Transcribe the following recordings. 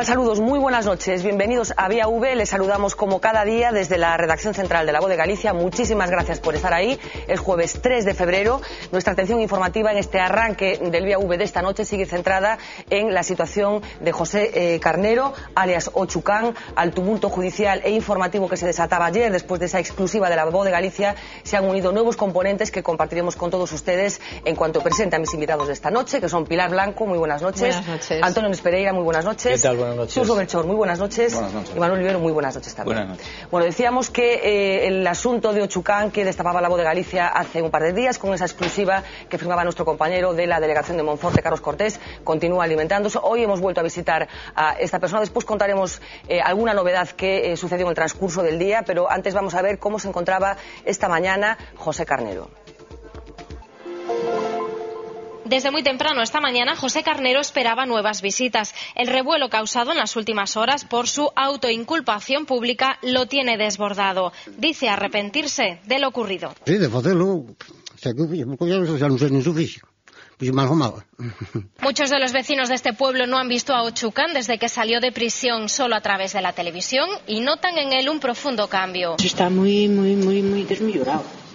tal? Saludos, muy buenas noches. Bienvenidos a Vía V. Les saludamos como cada día desde la redacción central de La Voz de Galicia. Muchísimas gracias por estar ahí. Es jueves 3 de febrero. Nuestra atención informativa en este arranque del Vía V de esta noche sigue centrada en la situación de José Carnero, alias Ochucán. Al tumulto judicial e informativo que se desataba ayer después de esa exclusiva de La Voz de Galicia se han unido nuevos componentes que compartiremos con todos ustedes en cuanto presente a mis invitados de esta noche, que son Pilar Blanco, muy buenas noches. Buenas noches. Antonio Luis Pereira, muy buenas noches. ¿Qué tal? Buenas noches. Suso Belchor, muy buenas noches. Buenas noches. Y Manuel Rivero, muy buenas noches también. Buenas noches. Bueno, decíamos que el asunto de Ochucán, que destapaba La Voz de Galicia hace un par de días, con esa exclusiva que firmaba nuestro compañero de la delegación de Monforte, Carlos Cortés, continúa alimentándose. Hoy hemos vuelto a visitar a esta persona. Después contaremos alguna novedad que sucedió en el transcurso del día, pero antes vamos a ver cómo se encontraba esta mañana José Carnero. Desde muy temprano esta mañana, José Carnero esperaba nuevas visitas. El revuelo causado en las últimas horas por su autoinculpación pública lo tiene desbordado. Dice arrepentirse de lo ocurrido. Sí, de facelo, xa non sei nin suficio. Pues mal o mal. Muchos de los vecinos de este pueblo no han visto a Ochucán desde que salió de prisión solo a través de la televisión y notan en él un profundo cambio. Está muy desmellorado.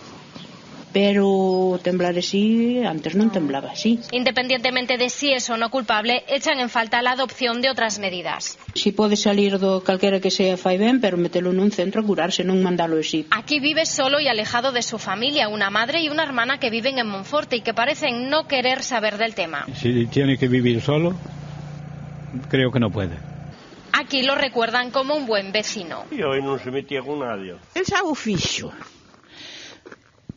Pero temblar así, antes non temblaba así. Independientemente de si es o no culpable, echan en falta la adopción de otras medidas. Si pode salir do calquera que sea fai ben, pero metelo nun centro a curarse, non mandalo así. Aquí vive solo y alejado de su familia, una madre y una hermana que viven en Monforte y que parecen no querer saber del tema. Si tiene que vivir solo, creo que no puede. Aquí lo recuerdan como un buen vecino. E hoy non se metía con nadie. El xa o fixo.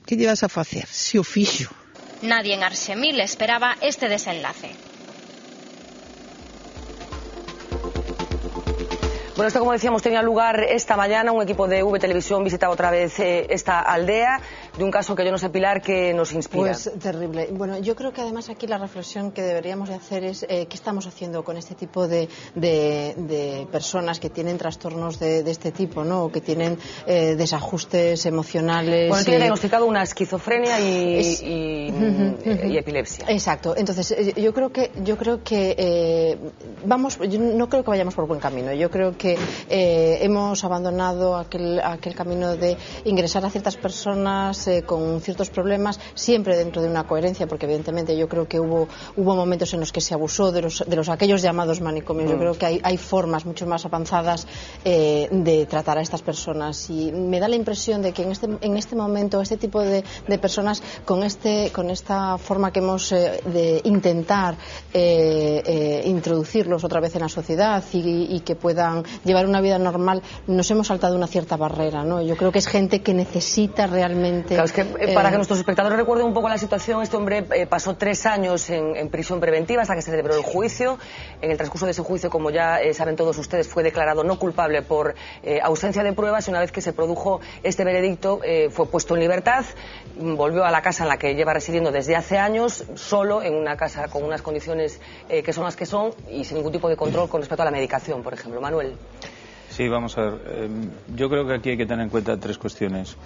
Que lle vas a facer? Se o fixo. Nadie en Arxemil esperaba este desenlace. Bueno, esto, como decíamos, tenía lugar esta mañana. Un equipo de V Televisión visitaba otra vez esta aldea de un caso que yo no sé, Pilar, que nos inspira. Pues terrible. Bueno, yo creo que además aquí la reflexión que deberíamos de hacer es qué estamos haciendo con este tipo de personas que tienen trastornos de este tipo, ¿no? O que tienen desajustes emocionales. Bueno, tiene diagnosticado una esquizofrenia y epilepsia. Exacto. Entonces, yo creo que vamos, yo no creo que vayamos por buen camino. Yo creo que hemos abandonado aquel camino de ingresar a ciertas personas con ciertos problemas, siempre dentro de una coherencia, porque evidentemente yo creo que hubo momentos en los que se abusó de aquellos llamados manicomios. Yo creo que hay formas mucho más avanzadas de tratar a estas personas, y me da la impresión de que en este momento este tipo de personas con esta forma que hemos de intentar introducirlos otra vez en la sociedad y que puedan llevar una vida normal, nos hemos saltado una cierta barrera, ¿no? Yo creo que es gente que necesita realmente... Claro, es que para que nuestros espectadores recuerden un poco la situación, este hombre pasó 3 años en prisión preventiva hasta que se celebró el juicio. En el transcurso de ese juicio, como ya saben todos ustedes, fue declarado no culpable por ausencia de pruebas, y una vez que se produjo este veredicto fue puesto en libertad, volvió a la casa en la que lleva residiendo desde hace años, solo en una casa con unas condiciones que son las que son y sin ningún tipo de control con respecto a la medicación, por ejemplo. Manuel. Sí, vamos a ver. Yo creo que aquí hay que tener en cuenta 3 cuestiones.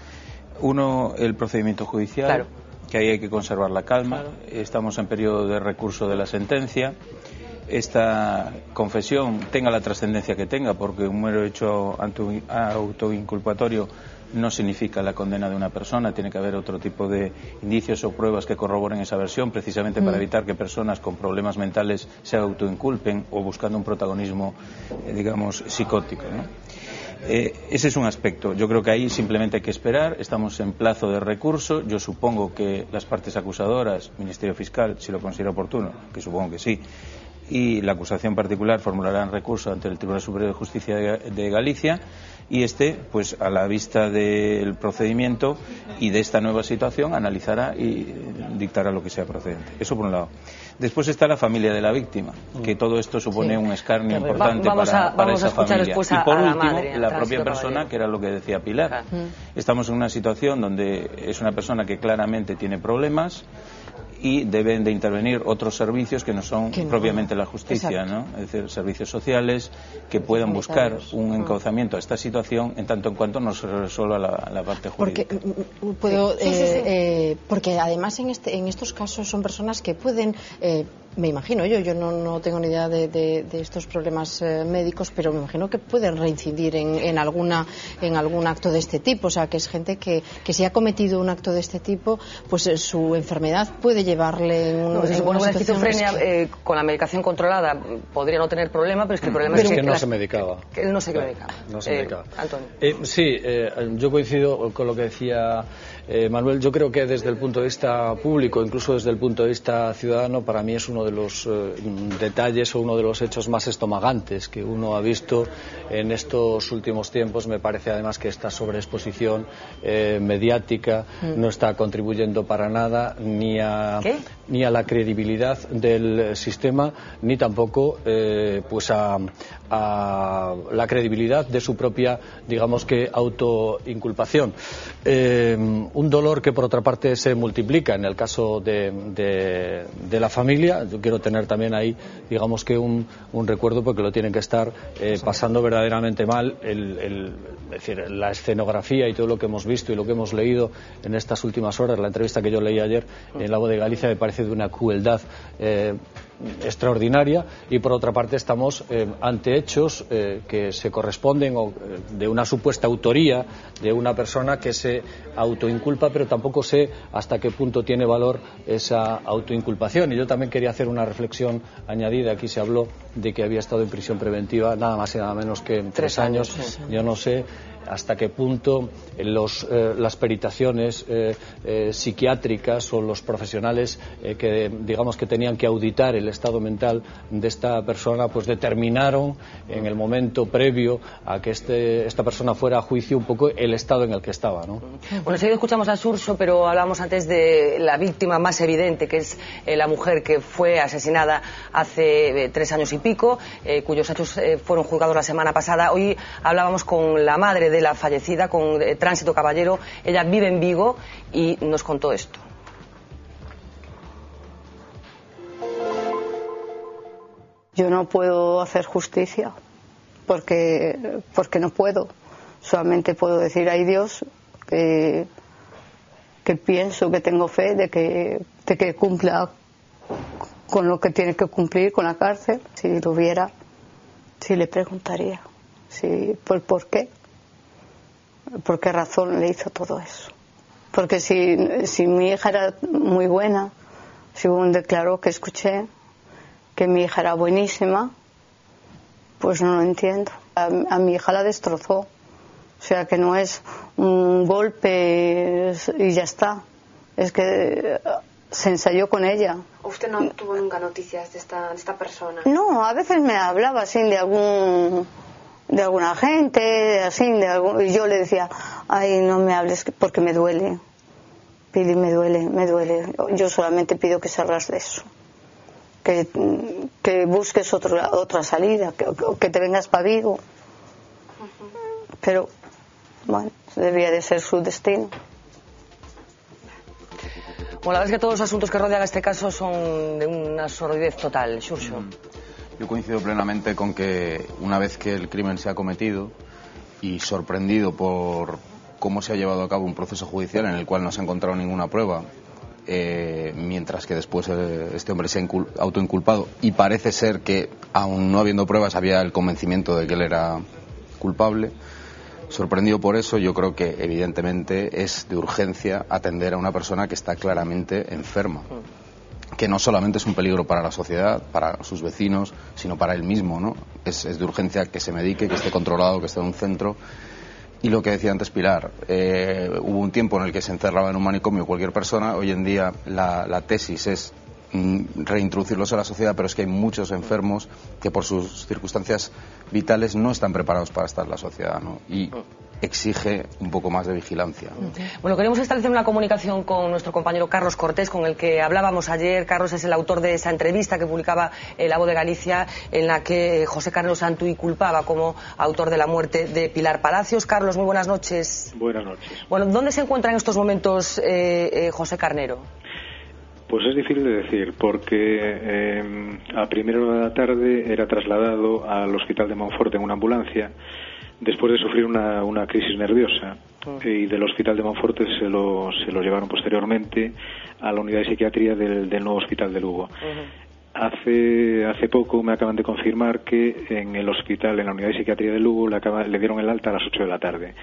Uno, el procedimiento judicial, claro, que ahí hay que conservar la calma. Claro. Estamos en periodo de recurso de la sentencia. Esta confesión, tenga la trascendencia que tenga, porque un mero hecho autoinculpatorio no significa la condena de una persona. Tiene que haber otro tipo de indicios o pruebas que corroboren esa versión, precisamente para evitar que personas con problemas mentales se autoinculpen o buscando un protagonismo, digamos, psicótico, ¿no? Ese es un aspecto. Yo creo que ahí simplemente hay que esperar. Estamos en plazo de recurso. Yo supongo que las partes acusadoras, Ministerio Fiscal, si lo considera oportuno, que supongo que sí, y la acusación particular formularán recurso ante el Tribunal Superior de Justicia de Galicia, y pues a la vista del procedimiento y de esta nueva situación, analizará y dictará lo que sea procedente. Eso por un lado. Después está la familia de la víctima, que todo esto supone un escarnio importante para esa familia. Y por último, la propia persona, que era lo que decía Pilar. Estamos en una situación donde es una persona que claramente tiene problemas y deben de intervenir otros servicios que no son propiamente la justicia, ¿no? Es decir, servicios sociales que puedan buscar un encauzamiento a esta situación en tanto en cuanto no se resuelva la parte jurídica. Porque además en estos casos son personas que pueden me imagino yo no tengo ni idea de estos problemas médicos, pero me imagino que pueden reincidir en algún acto de este tipo. O sea, que es gente que si ha cometido un acto de este tipo, pues su enfermedad puede llevarle en una situación. La esquizofrenia con la medicación controlada podría no tener problema, pero es que el problema es que no se medicaba. Que él no se medicaba. No se medicaba. Antonio. Sí, yo coincido con lo que decía Manuel. Yo creo que desde el punto de vista público, incluso desde el punto de vista ciudadano, para mí es uno de los detalles o uno de los hechos más estomagantes que uno ha visto en estos últimos tiempos. Me parece además que esta sobreexposición mediática no está contribuyendo para nada ni a la credibilidad del sistema, ni tampoco pues a la credibilidad de su propia, digamos que, autoinculpación. Un dolor que por otra parte se multiplica en el caso de la familia. Yo quiero tener también ahí, digamos que un recuerdo, porque lo tienen que estar pasando verdaderamente mal. Es decir, la escenografía y todo lo que hemos visto y lo que hemos leído en estas últimas horas, la entrevista que yo leí ayer en La Voz de Galicia, me parece de una crueldad extraordinaria. Y por otra parte estamos ante hechos que se corresponden de una supuesta autoría de una persona que se autoinculpa, pero tampoco sé hasta qué punto tiene valor esa autoinculpación. Y yo también quería hacer una reflexión añadida. Aquí se habló de que había estado en prisión preventiva nada más y nada menos que 3 años. Sí. Yo no sé hasta qué punto las peritaciones psiquiátricas o los profesionales que digamos que tenían que auditar el estado mental de esta persona, pues determinaron en el momento previo a que esta persona fuera a juicio un poco el estado en el que estaba, ¿no? Bueno, enseguida escuchamos a Xurxo, pero hablábamos antes de la víctima más evidente, que es la mujer que fue asesinada hace 3 años y pico, cuyos hechos fueron juzgados la semana pasada. Hoy hablábamos con la madre de la fallecida, con Tránsito Caballero. Ella vive en Vigo y nos contó esto. Yo no puedo hacer justicia porque no puedo. Solamente puedo decir, ay Dios, que pienso, que tengo fe de que cumpla con lo que tiene que cumplir con la cárcel. Si lo viera, sí le preguntaría ¿por qué? ¿Por qué razón le hizo todo eso? Porque si mi hija era muy buena, según declaró que escuché, que mi hija era buenísima, pues no lo entiendo. A mi hija la destrozó. O sea, que no es un golpe y ya está. Es que se ensayó con ella. ¿Usted no tuvo nunca noticias de esta persona? No, a veces me hablaba así de alguna gente, así, y yo le decía, ay, no me hables porque me duele. Pili, me duele. Yo solamente pido que salgas de eso. Que busques otra salida, que te vengas para Vigo. Pero, bueno, debía de ser su destino. Bueno, la verdad es que todos los asuntos que rodean este caso son de una sordidez total. Xurxo. Yo coincido plenamente con que una vez que el crimen se ha cometido y sorprendido por cómo se ha llevado a cabo un proceso judicial en el cual no se ha encontrado ninguna prueba, mientras que después este hombre se ha autoinculpado y parece ser que, aun no habiendo pruebas, había el convencimiento de que él era culpable. Sorprendido por eso, yo creo que evidentemente es de urgencia atender a una persona que está claramente enferma, que no solamente es un peligro para la sociedad, para sus vecinos, sino para él mismo, ¿no? Es de urgencia que se medique, que esté controlado, que esté en un centro. Y lo que decía antes Pilar, hubo un tiempo en el que se encerraba en un manicomio cualquier persona. Hoy en día la tesis es reintroducirlos a la sociedad, pero es que hay muchos enfermos que por sus circunstancias vitales no están preparados para estar en la sociedad, ¿no? Y exige un poco más de vigilancia. Bueno, queremos establecer una comunicación con nuestro compañero Carlos Cortés, con el que hablábamos ayer. Carlos es el autor de esa entrevista que publicaba La Voz de Galicia, en la que José Carnero se autoinculpaba como autor de la muerte de Pilar Palacios. Carlos, muy buenas noches. Buenas noches. Bueno, ¿dónde se encuentra en estos momentos José Carnero? Pues es difícil de decir, porque a primera hora de la tarde era trasladado al hospital de Monforte en una ambulancia, después de sufrir una crisis nerviosa, y del hospital de Monforte se lo llevaron posteriormente a la unidad de psiquiatría del nuevo hospital de Lugo. Hace poco me acaban de confirmar que en el hospital, en la unidad de psiquiatría de Lugo, le dieron el alta a las 8 de la tarde.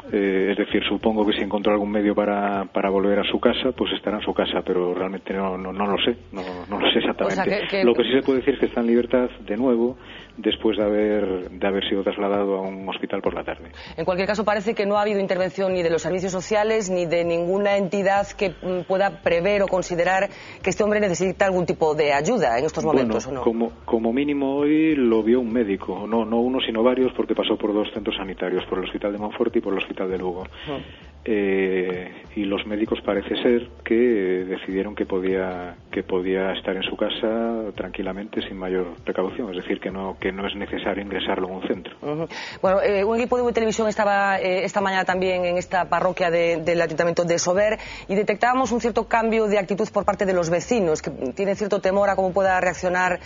Es decir, supongo que si encontró algún medio para volver a su casa, pues estará en su casa, pero realmente no lo sé, no lo sé exactamente. O sea, Lo que sí se puede decir es que está en libertad de nuevo después de haber sido trasladado a un hospital por la tarde. En cualquier caso, parece que no ha habido intervención ni de los servicios sociales ni de ninguna entidad que pueda prever o considerar que este hombre necesita algún tipo de ayuda en estos momentos, ¿o no? Como mínimo hoy lo vio un médico, no uno sino varios, porque pasó por 2 centros sanitarios, por el hospital de Monforte y por el hospital de Lugo. Y los médicos parece ser que decidieron que podía estar en su casa tranquilamente sin mayor precaución, es decir, que no es necesario ingresarlo en un centro. Bueno, un equipo de televisión estaba esta mañana también en esta parroquia del ayuntamiento de Sober y detectábamos un cierto cambio de actitud por parte de los vecinos, que tienen cierto temor a cómo pueda reaccionar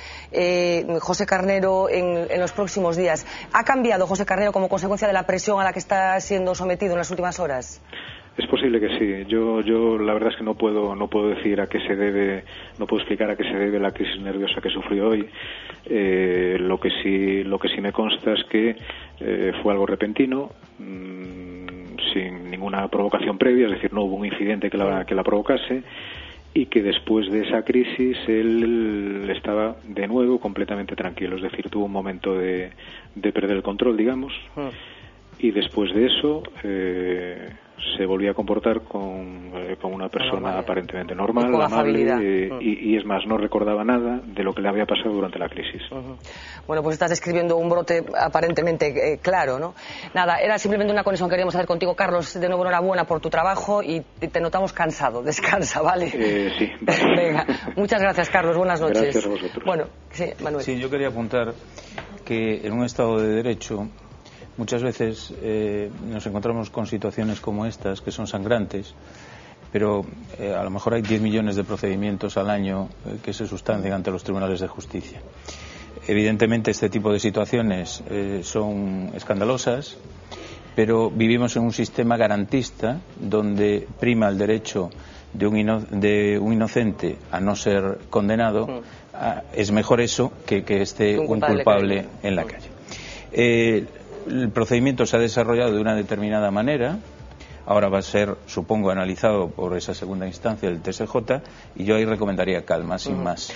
José Carnero en los próximos días. ¿Ha cambiado José Carnero como consecuencia de la presión a la que está siendo sometido en las últimas horas? Es posible que sí. Yo la verdad es que no puedo decir a qué se debe, no puedo explicar a qué se debe la crisis nerviosa que sufrió hoy. Lo que sí me consta es que fue algo repentino, sin ninguna provocación previa, es decir, no hubo un incidente que la provocase, y que después de esa crisis él estaba de nuevo completamente tranquilo, es decir, tuvo un momento de perder el control, digamos, y después de eso se volvía a comportar con una persona aparentemente normal, amable, y es más, no recordaba nada de lo que le había pasado durante la crisis. Bueno, pues estás describiendo un brote aparentemente claro, ¿no? Nada, era simplemente una conexión que queríamos hacer contigo, Carlos. De nuevo, enhorabuena por tu trabajo y te notamos cansado. Descansa, ¿vale? Sí. Venga, muchas gracias, Carlos. Buenas noches. Gracias a vosotros. Bueno, sí, Manuel. Sí, yo quería apuntar que en un Estado de Derecho muchas veces nos encontramos con situaciones como estas, que son sangrantes, pero a lo mejor hay 10 millones de procedimientos al año que se sustancian ante los tribunales de justicia. Evidentemente este tipo de situaciones son escandalosas, pero vivimos en un sistema garantista donde prima el derecho de un inocente a no ser condenado. Es mejor eso que esté un culpable en la calle. El procedimiento se ha desarrollado de una determinada manera. Ahora va a ser, supongo, analizado por esa segunda instancia del TSJ, y yo ahí recomendaría calma, sin más.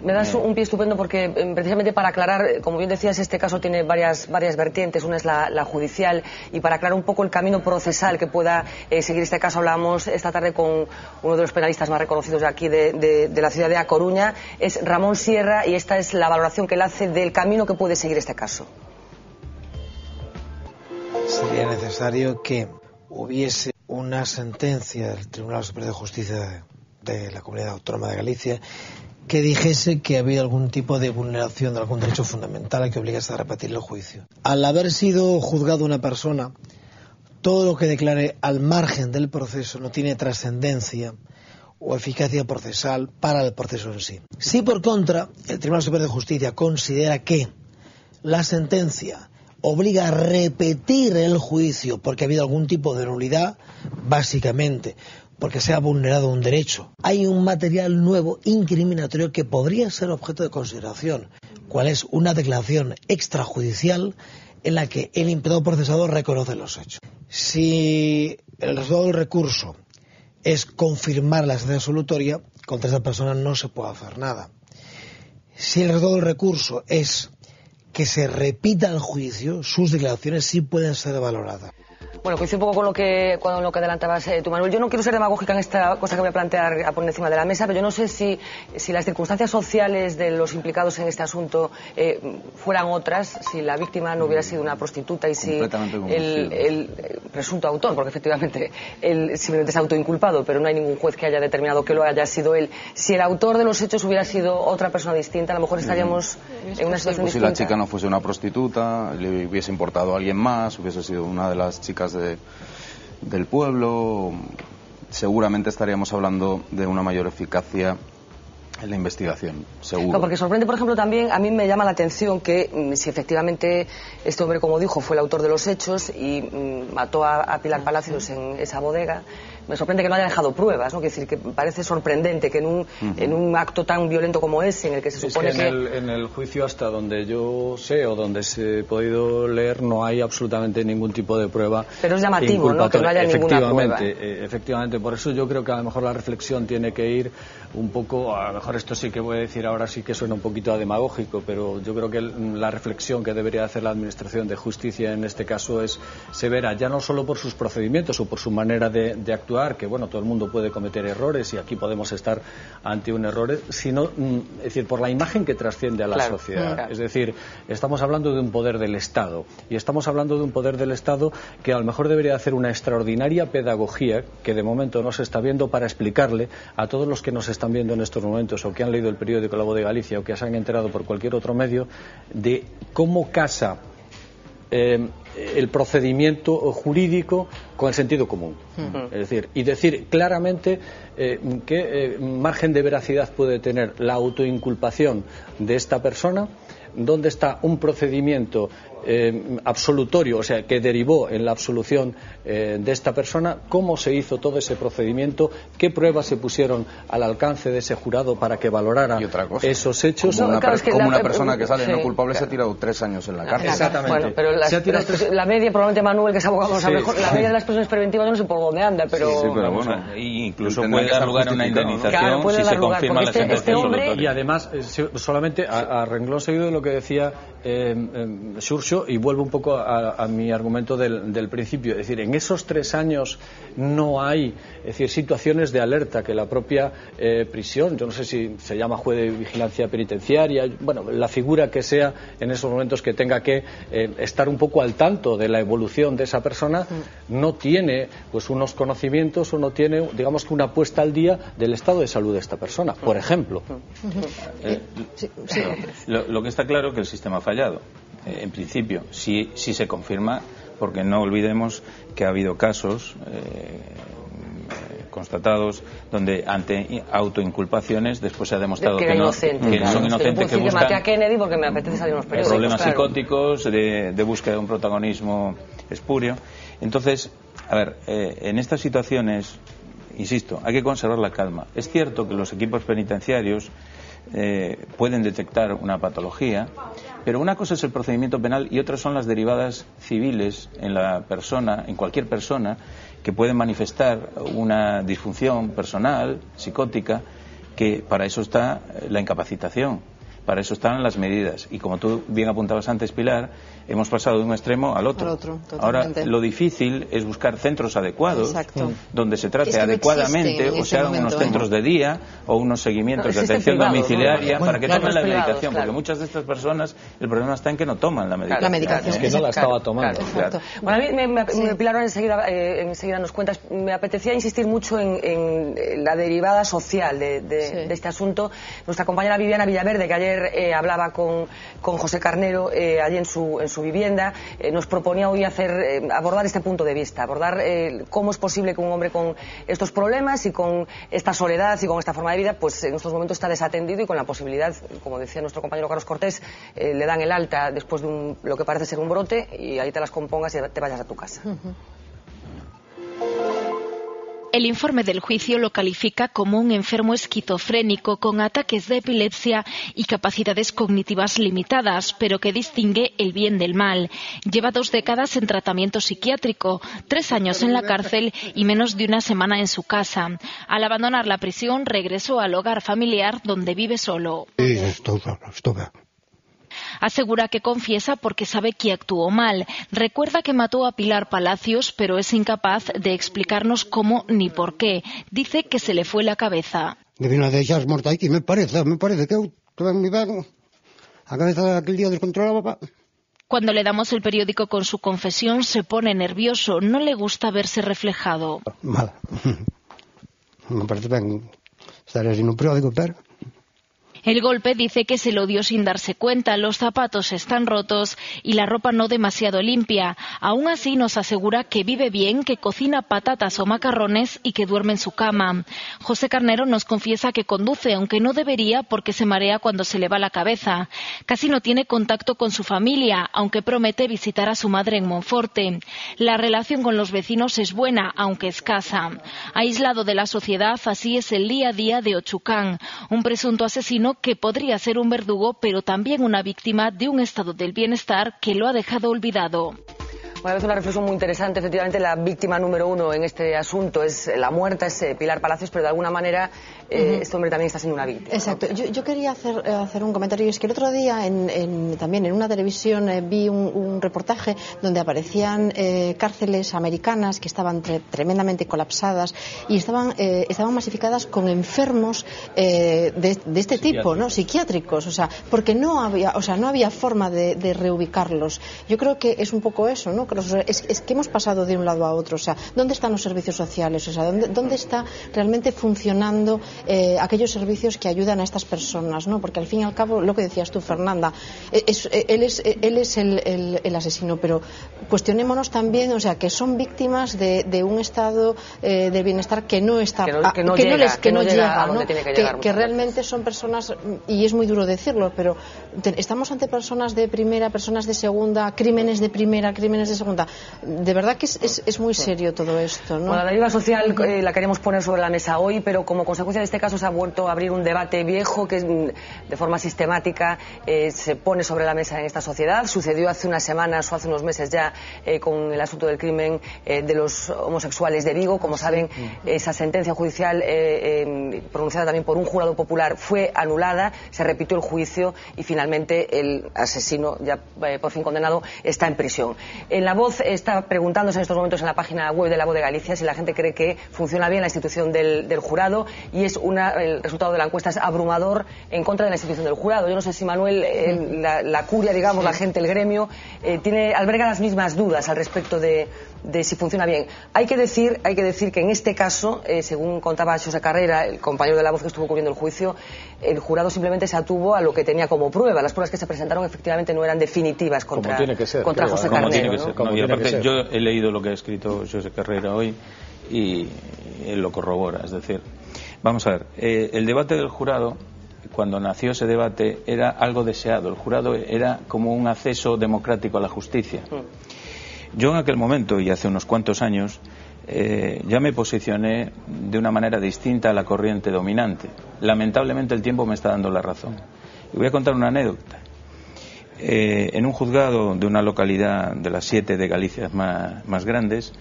Me das un pie estupendo porque precisamente para aclarar, como bien decías, este caso tiene varias vertientes. Una es la judicial, y para aclarar un poco el camino procesal que pueda seguir este caso, hablábamos esta tarde con uno de los penalistas más reconocidos de aquí de la ciudad de A Coruña, es Ramón Sierra, y esta es la valoración que él hace del camino que puede seguir este caso. Sería necesario que hubiese una sentencia del Tribunal Superior de Justicia de la Comunidad Autónoma de Galicia que dijese que había algún tipo de vulneración de algún derecho fundamental que obligase a repetir el juicio. Al haber sido juzgado una persona, todo lo que declare al margen del proceso no tiene trascendencia o eficacia procesal para el proceso en sí. Si por contra el Tribunal Superior de Justicia considera que la sentencia obliga a repetir el juicio porque ha habido algún tipo de nulidad, básicamente porque se ha vulnerado un derecho, hay un material nuevo incriminatorio que podría ser objeto de consideración, cual es una declaración extrajudicial en la que el imputado procesado reconoce los hechos. Si el resultado del recurso es confirmar la sentencia absolutoria, contra esa persona no se puede hacer nada. Si el resultado del recurso es que se repita el juicio, sus declaraciones sí pueden ser valoradas. Bueno, coincido un poco con lo que adelantabas tú, Manuel. Yo no quiero ser demagógica en esta cosa que voy a plantear, a poner encima de la mesa, pero yo no sé si las circunstancias sociales de los implicados en este asunto fueran otras, si la víctima no hubiera sido una prostituta y si el presunto autor, porque efectivamente él simplemente es autoinculpado, pero no hay ningún juez que haya determinado que lo haya sido él. Si el autor de los hechos hubiera sido otra persona distinta, a lo mejor estaríamos en una situación distinta. Si la chica no fuese una prostituta, le hubiese importado a alguien más, hubiese sido una de las chicas del pueblo, seguramente estaríamos hablando de una mayor eficacia en la investigación, seguro. No, porque sorprende, por ejemplo, también a mí me llama la atención que si efectivamente este hombre, como dijo, fue el autor de los hechos y mató a Pilar Palacios en esa bodega, me sorprende que no haya dejado pruebas, ¿no? Quiero decir, que parece sorprendente que en un acto tan violento como ese, en el que se supone que... En el juicio, hasta donde yo sé o donde se he podido leer, no hay absolutamente ningún tipo de prueba. Pero es llamativo, ¿no?, que no haya ninguna prueba. Efectivamente, por eso yo creo que a lo mejor la reflexión tiene que ir un poco, a lo mejor esto sí que voy a decir ahora sí que suena un poquito a demagógico, pero yo creo que la reflexión que debería hacer la Administración de Justicia en este caso es severa, ya no solo por sus procedimientos o por su manera de actuar, que bueno, todo el mundo puede cometer errores y aquí podemos estar ante un error, sino es decir, por la imagen que trasciende a la sociedad. Claro. Es decir, estamos hablando de un poder del Estado y estamos hablando de un poder del Estado que a lo mejor debería hacer una extraordinaria pedagogía que de momento no se está viendo para explicarle a todos los que nos están viendo en estos momentos o que han leído el periódico La Voz de Galicia o que se han enterado por cualquier otro medio de cómo casa el procedimiento jurídico con el sentido común. Es decir, y decir claramente qué margen de veracidad puede tener la autoinculpación de esta persona, dónde está un procedimiento absolutorio, o sea, que derivó en la absolución de esta persona, cómo se hizo todo ese procedimiento, qué pruebas se pusieron al alcance de ese jurado para que valorara esos hechos. Como una persona que sale no culpable se ha tirado 3 años en la cárcel. Exactamente. Bueno, pero la media, probablemente Manuel, que es abogado, mejor, la media de las prisiones preventivas no sé por dónde anda, pero... Sí, pero bueno, incluso puede dar lugar a una indemnización, ¿no?, si se confirma la sentencia absolutoria. Y además, solamente a renglón seguido de lo que decía Xurxo, y vuelvo un poco a mi argumento del principio, es decir, en esos 3 años no hay, es decir, situaciones de alerta que la propia prisión, yo no sé si se llama juez de vigilancia penitenciaria, bueno, la figura que sea en esos momentos que tenga que estar un poco al tanto de la evolución de esa persona, no tiene pues unos conocimientos o no tiene, digamos, que una puesta al día del estado de salud de esta persona, por ejemplo. Lo que está claro es que el sistema ha fallado. En principio, si se confirma, porque no olvidemos que ha habido casos constatados donde ante autoinculpaciones después se ha demostrado que son inocentes, que buscan maté a Kennedy porque me apetece salir en los periódicos, problemas psicóticos, de búsqueda de un protagonismo espurio. Entonces, a ver, en estas situaciones, insisto, hay que conservar la calma. Es cierto que los equipos penitenciarios pueden detectar una patología, pero una cosa es el procedimiento penal y otra son las derivadas civiles en la persona, en cualquier persona, que pueden manifestar una disfunción personal, psicótica, que para eso está la incapacitación, para eso están las medidas. Y como tú bien apuntabas antes, Pilar, hemos pasado de un extremo al otro. Ahora, lo difícil es buscar centros adecuados donde se trate adecuadamente o se hagan unos centros de día o unos seguimientos de atención domiciliaria para que tomen la medicación, porque muchas de estas personas el problema está en que no toman la medicación. Es que no la estaba tomando. Bueno, a mí, Pilar, enseguida nos cuentas, me apetecía insistir mucho en la derivada social de este asunto. Nuestra compañera Viviana Villaverde, que ayer hablaba con José Carnero allí en su vivienda, nos proponía hoy abordar este punto de vista, abordar cómo es posible que un hombre con estos problemas y con esta soledad y con esta forma de vida, pues en estos momentos está desatendido y con la posibilidad, como decía nuestro compañero Carlos Cortés, le dan el alta después de lo que parece ser un brote y ahí te las compongas y te vayas a tu casa. El informe del juicio lo califica como un enfermo esquizofrénico con ataques de epilepsia y capacidades cognitivas limitadas, pero que distingue el bien del mal. Lleva 2 décadas en tratamiento psiquiátrico, 3 años en la cárcel y menos de una semana en su casa. Al abandonar la prisión, regresó al hogar familiar donde vive solo. Asegura que confiesa porque sabe que actuó mal. Recuerda que mató a Pilar Palacios, pero es incapaz de explicarnos cómo ni por qué. Dice que se le fue la cabeza. Debí deixar morta aquí, me parece que eu me ben a cabeza aquel día descontrolaba. Cuando le damos el periódico con su confesión, se pone nervioso. No le gusta verse reflejado. Mal. Me parece ben estar así no periódico, pero... El golpe dice que se lo dio sin darse cuenta, los zapatos están rotos y la ropa no demasiado limpia. Aún así nos asegura que vive bien, que cocina patatas o macarrones y que duerme en su cama. José Carnero nos confiesa que conduce, aunque no debería porque se marea cuando se le va la cabeza. Casi no tiene contacto con su familia, aunque promete visitar a su madre en Monforte. La relación con los vecinos es buena, aunque escasa. Aislado de la sociedad, así es el día a día de Ochucán, un presunto asesino que podría ser un verdugo, pero también una víctima de un estado del bienestar que lo ha dejado olvidado. Una vez una reflexión muy interesante, efectivamente la víctima número uno en este asunto es la muerta, es Pilar Palacios, pero de alguna manera este hombre también está siendo una víctima. Exacto. ¿No? Yo quería hacer un comentario, y es que el otro día también en una televisión vi un reportaje donde aparecían cárceles americanas que estaban tremendamente colapsadas y estaban masificadas con enfermos de este tipo, ¿no? Psiquiátricos, o sea, porque no había forma de reubicarlos. Yo creo que es un poco eso, ¿no? Es que hemos pasado de un lado a otro, o sea, ¿dónde están los servicios sociales? O sea, ¿dónde está realmente funcionando aquellos servicios que ayudan a estas personas, ¿no? Porque al fin y al cabo, lo que decías tú, Fernanda, él es el asesino, pero cuestionémonos también, o sea, que son víctimas de un estado de bienestar que no está, que no llega, ¿no? Que realmente son personas, y es muy duro decirlo, pero estamos ante personas de primera, personas de segunda, crímenes de primera, crímenes de segunda. De verdad que es muy serio todo esto, ¿no? Bueno, la deriva social la queremos poner sobre la mesa hoy, pero como consecuencia de este caso se ha vuelto a abrir un debate viejo que de forma sistemática se pone sobre la mesa en esta sociedad. Sucedió hace unas semanas o hace unos meses ya con el asunto del crimen de los homosexuales de Vigo. Como saben, esa sentencia judicial pronunciada también por un jurado popular fue anulada, se repitió el juicio y finalmente el asesino, ya por fin condenado, está en prisión. En La Voz está preguntándose en estos momentos en la página web de La Voz de Galicia si la gente cree que funciona bien la institución del jurado, y el resultado de la encuesta es abrumador en contra de la institución del jurado. Yo no sé si, Manuel, la curia, digamos, la gente, el gremio, alberga las mismas dudas al respecto de si funciona bien. Hay que decir que en este caso, según contaba Xosé Carrera, el compañero de La Voz que estuvo cubriendo el juicio, el jurado simplemente se atuvo a lo que tenía como prueba. Las pruebas que se presentaron efectivamente no eran definitivas contra José Carnero. Y aparte, yo he leído lo que ha escrito Xosé Carrera hoy y él lo corrobora. Es decir, vamos a ver, el debate del jurado, cuando nació ese debate, era algo deseado. El jurado era como un acceso democrático a la justicia. Yo en aquel momento, y hace unos cuantos años, ya me posicioné de una manera distinta a la corriente dominante. Lamentablemente el tiempo me está dando la razón. Y voy a contar una anécdota. En un juzgado de una localidad de las 7 de Galicia más grandes,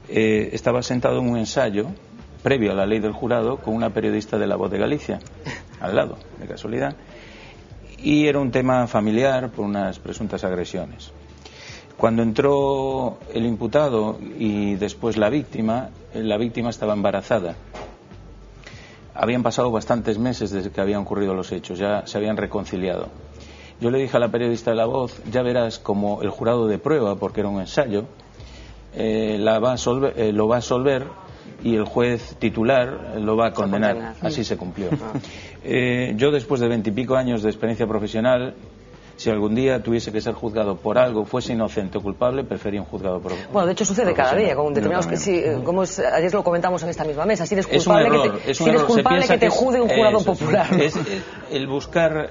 estaba sentado en un ensayo previo a la ley del jurado con una periodista de La Voz de Galicia al lado, de casualidad, y era un tema familiar por unas presuntas agresiones. Cuando entró el imputado y después la víctima estaba embarazada. Habían pasado bastantes meses desde que habían ocurrido los hechos, ya se habían reconciliado. Yo le dije a la periodista de La Voz, ya verás como el jurado de prueba, porque era un ensayo, lo va a absolver y el juez titular lo va a condenar. Así se cumplió. Yo, después de 20 y pico años de experiencia profesional, si algún día tuviese que ser juzgado por algo, fuese inocente o culpable, prefería un juzgado por... Bueno, de hecho sucede cada día con determinados... ayer lo comentamos en esta misma mesa. Si eres culpable, que te juzgue un jurado popular. El buscar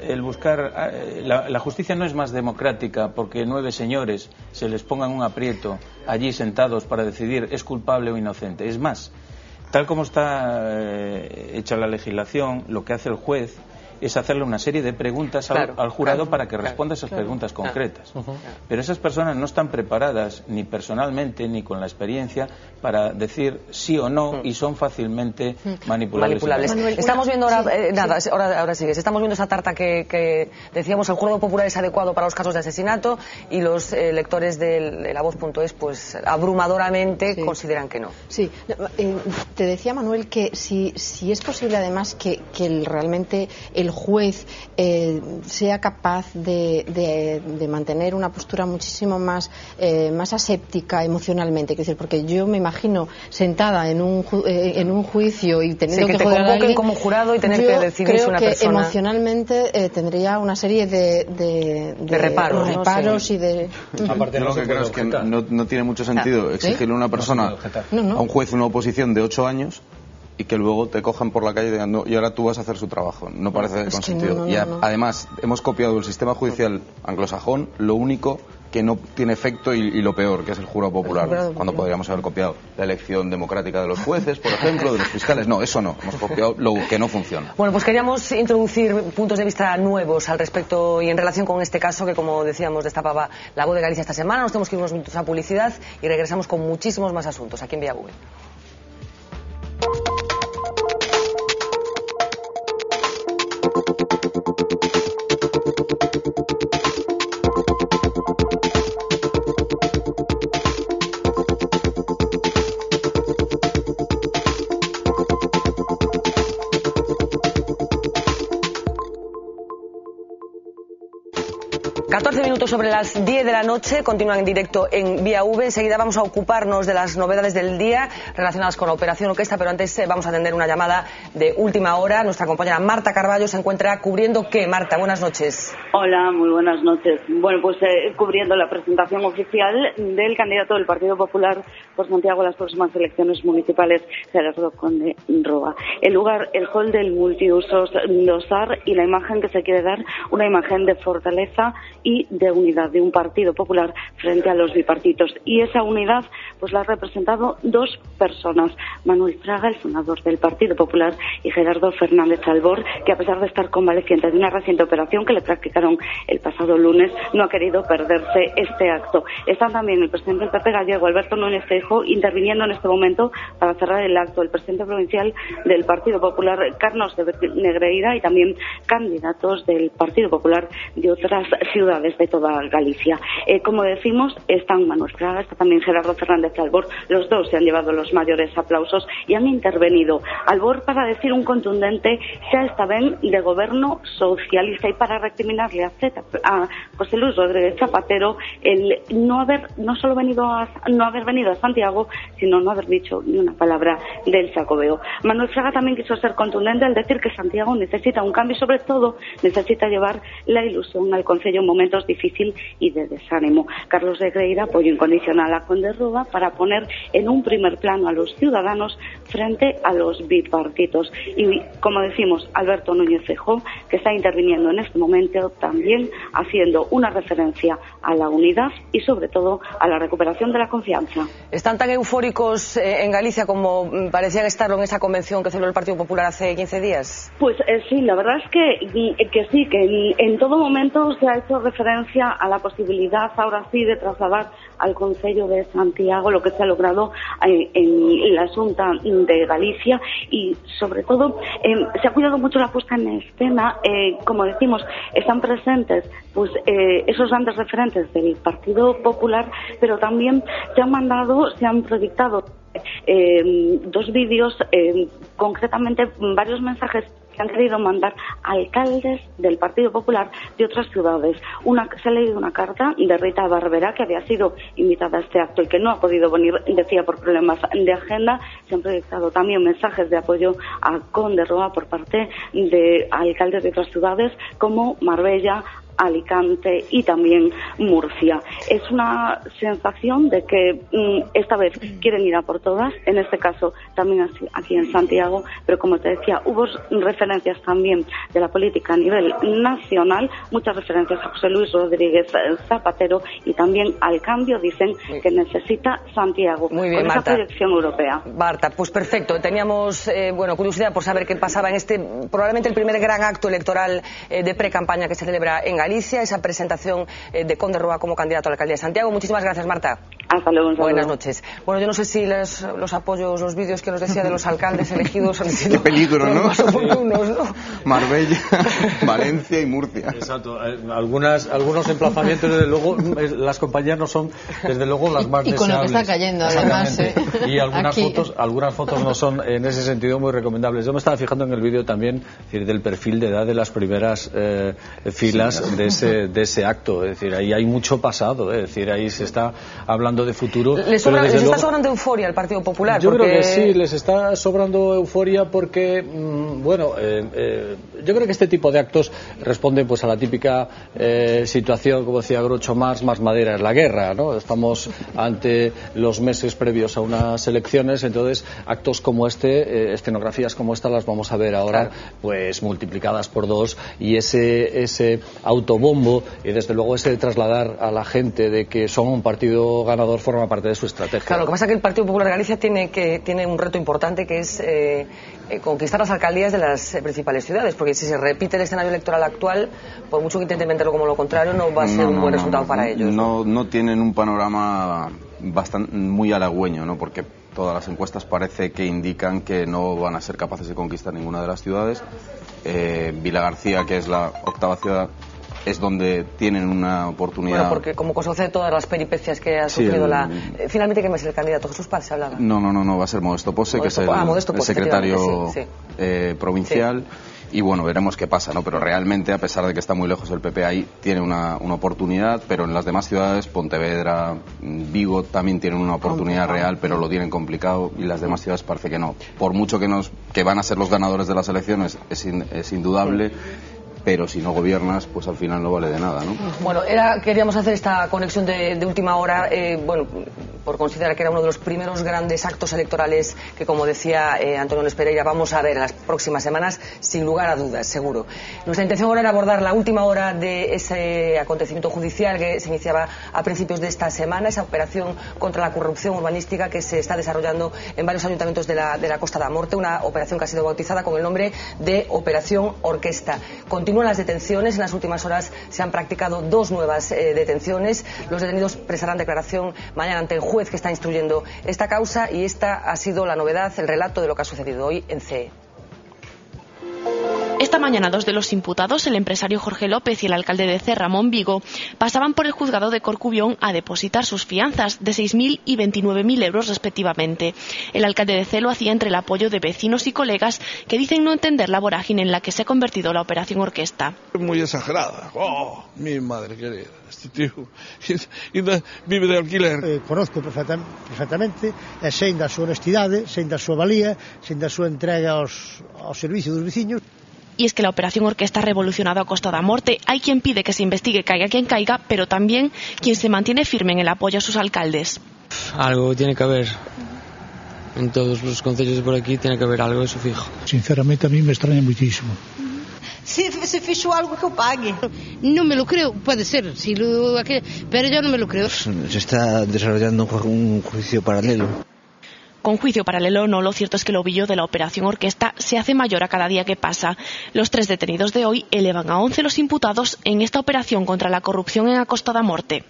la justicia no es más democrática porque 9 señores se les pongan un aprieto allí sentados para decidir es culpable o inocente. Es más, tal como está hecha la legislación, lo que hace el juez es hacerle una serie de preguntas al jurado para que responda esas preguntas concretas. Pero esas personas no están preparadas ni personalmente ni con la experiencia para decir sí o no y son fácilmente manipulables. Estamos viendo ahora sigues. Estamos viendo esa tarta que decíamos, el jurado popular es adecuado para los casos de asesinato, y los lectores de La Voz.es pues abrumadoramente consideran que no. Sí, te decía, Manuel, que si es posible además que realmente el el juez sea capaz de mantener una postura muchísimo más aséptica emocionalmente. Es decir, porque yo me imagino sentada en un juicio y teniendo que te convoquen como jurado y tener que decidir si una persona... Creo que emocionalmente tendría una serie de reparos y de... Aparte, yo lo que creo es que no tiene mucho sentido exigirle a una persona, a un juez, una oposición de 8 años y que luego te cojan por la calle y digan, y ahora tú vas a hacer su trabajo. No parece con sentido. Además, hemos copiado el sistema judicial anglosajón, lo único que no tiene efecto y lo peor, que es el jurado popular, cuando podríamos haber copiado la elección democrática de los jueces, por ejemplo, de los fiscales. No, eso no, hemos copiado lo que no funciona. Bueno, pues queríamos introducir puntos de vista nuevos al respecto y en relación con este caso que, como decíamos, destapaba La Voz de Galicia esta semana. Nos tenemos que ir unos minutos a publicidad y regresamos con muchísimos más asuntos aquí en Vía Google. 14 minutos sobre las 10 de la noche, continúan en directo en Vía V. Enseguida vamos a ocuparnos de las novedades del día relacionadas con la Operación Orquesta, pero antes vamos a atender una llamada de última hora. Nuestra compañera Marta Carballo se encuentra cubriendo ¿qué? Marta, buenas noches. Hola, muy buenas noches. Bueno, pues cubriendo la presentación oficial del candidato del Partido Popular por Santiago a las próximas elecciones municipales, Gerardo Conde Roa. El lugar, el hall del multiusos Dosar, y la imagen que se quiere dar, una imagen de fortaleza y de unidad de un Partido Popular frente a los bipartitos. Y esa unidad pues la ha representado dos personas, Manuel Fraga, el fundador del Partido Popular, y Gerardo Fernández Albor, que a pesar de estar convaleciente de una reciente operación que le practicaron el pasado lunes, no ha querido perderse este acto. Están también el presidente del PP gallego, Alberto Núñez Feijóo, interviniendo en este momento para cerrar el acto, el presidente provincial del Partido Popular, Carlos de Negreira, y también candidatos del Partido Popular de otras ciudades de toda Galicia. Como decimos, están Manuel Fraga, está también Gerardo Fernández Albor. Los dos se han llevado los mayores aplausos y han intervenido. Albor para decir un contundente xa está ben de goberno socialista, y para recriminarle a José Luis Rodríguez Zapatero el no haber venido a Santiago, sino no haber dicho ni una palabra del Xacobeo. Manuel Fraga también quiso ser contundente al decir que Santiago necesita un cambio y sobre todo necesita llevar la ilusión al concello en momentos difíciles y de desánimo. Carlos de Greira apoyo incondicional a Conde Roa para poner en un primer plano a los ciudadanos frente a los bipartitos. Y como decimos, Alberto Núñez Feijóo, que está interviniendo en este momento también haciendo una referencia a la unidad y sobre todo a la recuperación de la confianza. ¿Están tan eufóricos en Galicia como parecían estarlo en esa convención que celebró el Partido Popular hace 15 días? Pues sí, la verdad es que sí, que en todo momento se ha hecho referencia a la posibilidad ahora sí de trasladar al Concello de Santiago lo que se ha logrado en la Xunta de Galicia, y sobre todo se ha cuidado mucho la puesta en escena. Como decimos, están presentes pues esos grandes referentes del Partido Popular, pero también se han proyectado dos vídeos, concretamente varios mensajes que han querido mandar alcaldes del Partido Popular de otras ciudades. Se ha leído una carta de Rita Barberá, que había sido invitada a este acto y que no ha podido venir, decía, por problemas de agenda. Se han proyectado también mensajes de apoyo a Conde Roa por parte de alcaldes de otras ciudades como Marbella, Alicante y también Murcia. Es una sensación de que esta vez quieren ir a por todas, en este caso también aquí en Santiago, pero como te decía, hubo referencias también de la política a nivel nacional, muchas referencias a José Luis Rodríguez Zapatero y también al cambio, dicen, que necesita Santiago. Muy bien, con Marta. Esa proyección europea. Marta, pues perfecto. Teníamos curiosidad por saber qué pasaba en este, probablemente el primer gran acto electoral de pre-campaña que se celebra en Galicia, esa presentación de Conde Roa como candidato a la alcaldía de Santiago. Muchísimas gracias, Marta. Hasta luego. Buenas noches. Bueno, yo no sé si los apoyos, los vídeos que nos decía de los alcaldes elegidos han sido peligro, ¿no? más oportunos, ¿no? Marbella, Valencia y Murcia. Exacto. Algunos emplazamientos, desde luego, las compañías no son, desde luego, las más deseables. Y con lo que está cayendo, además. Y algunas fotos no son, en ese sentido, muy recomendables. Yo me estaba fijando en el vídeo también, es decir, del perfil de edad de las primeras filas de ese acto. Es decir, ahí hay mucho pasado. Es decir, ahí se está hablando de futuro. ¿Les está sobrando euforia al Partido Popular? Yo creo que sí, les está sobrando euforia porque, yo creo que este tipo de actos responden pues a la típica situación, como decía Groucho Marx, más madera es la guerra, ¿no? Estamos ante los meses previos a unas elecciones, entonces actos como escenografías como esta las vamos a ver ahora, pues multiplicadas por 2, y ese autobombo y desde luego ese de trasladar a la gente de que son un partido ganador forma parte de su estrategia. Claro, lo que pasa es que el Partido Popular de Galicia tiene un reto importante, que es conquistar las alcaldías de las principales ciudades, porque si se repite el escenario electoral actual, por mucho que intenten venderlo como lo contrario, no va a ser un buen resultado para ellos. No tienen un panorama muy halagüeño, ¿no? Porque todas las encuestas parece que indican que no van a ser capaces de conquistar ninguna de las ciudades. Vilagarcía, que es la octava ciudad, es donde tienen una oportunidad. Bueno, porque como consecuencia de todas las peripecias que ha sufrido finalmente, ¿quién va a ser el candidato? ¿Jesús Paz se hablaba? No, va a ser Modesto Pose, que es el secretario provincial. Y bueno, veremos qué pasa, ¿no? Pero realmente, a pesar de que está muy lejos el PP, ahí tiene una oportunidad, pero en las demás ciudades, Pontevedra, Vigo, también tienen una oportunidad real, pero lo tienen complicado, y las demás ciudades parece que no. Por mucho que van a ser los ganadores de las elecciones, es indudable. Pero si no gobiernas, pues al final no vale de nada, ¿no? Bueno, queríamos hacer esta conexión de última hora, por considerar que era uno de los primeros grandes actos electorales que, como decía Antonio Luis Pereira, vamos a ver en las próximas semanas, sin lugar a dudas, seguro. Nuestra intención ahora era abordar la última hora de ese acontecimiento judicial que se iniciaba a principios de esta semana, esa operación contra la corrupción urbanística que se está desarrollando en varios ayuntamientos de la Costa da Morte, una operación que ha sido bautizada con el nombre de Operación Orquesta. Continúan las detenciones, en las últimas horas se han practicado 2 nuevas detenciones. Los detenidos prestarán declaración mañana ante el juez que está instruyendo esta causa, y esta ha sido la novedad, el relato de lo que ha sucedido hoy en CEE. Esta mañana 2 de los imputados, el empresario Jorge López y el alcalde de Cee, Ramón Vigo, pasaban por el juzgado de Corcubión a depositar sus fianzas de 6.000 y 29.000 euros respectivamente. El alcalde de Cee lo hacía entre el apoyo de vecinos y colegas que dicen no entender la vorágine en la que se ha convertido la Operación Orquesta. Es muy exagerada. ¡Oh, mi madre querida! Este tío vive de alquiler. Conozco perfectamente, e sen da súa honestidade, sen da súa valía, sen da súa entrega aos servicios dos veciños. Y es que la Operación Orquesta ha revolucionado a Costa da Morte. Hay quien pide que se investigue, caiga quien caiga, pero también quien se mantiene firme en el apoyo a sus alcaldes. Algo tiene que haber. En todos los concellos de por aquí tiene que haber algo, eso fijo. Sinceramente a mí me extraña muchísimo. Se fixo algo que eu pague. No me lo creo, puede ser, pero yo no me lo creo. Se está desarrollando un juicio paralelo. Con juicio paralelo no, lo cierto es que el ovillo de la Operación Orquesta se hace mayor a cada día que pasa. Los 3 detenidos de hoy elevan a 11 los imputados en esta operación contra la corrupción en a Costa da Morte.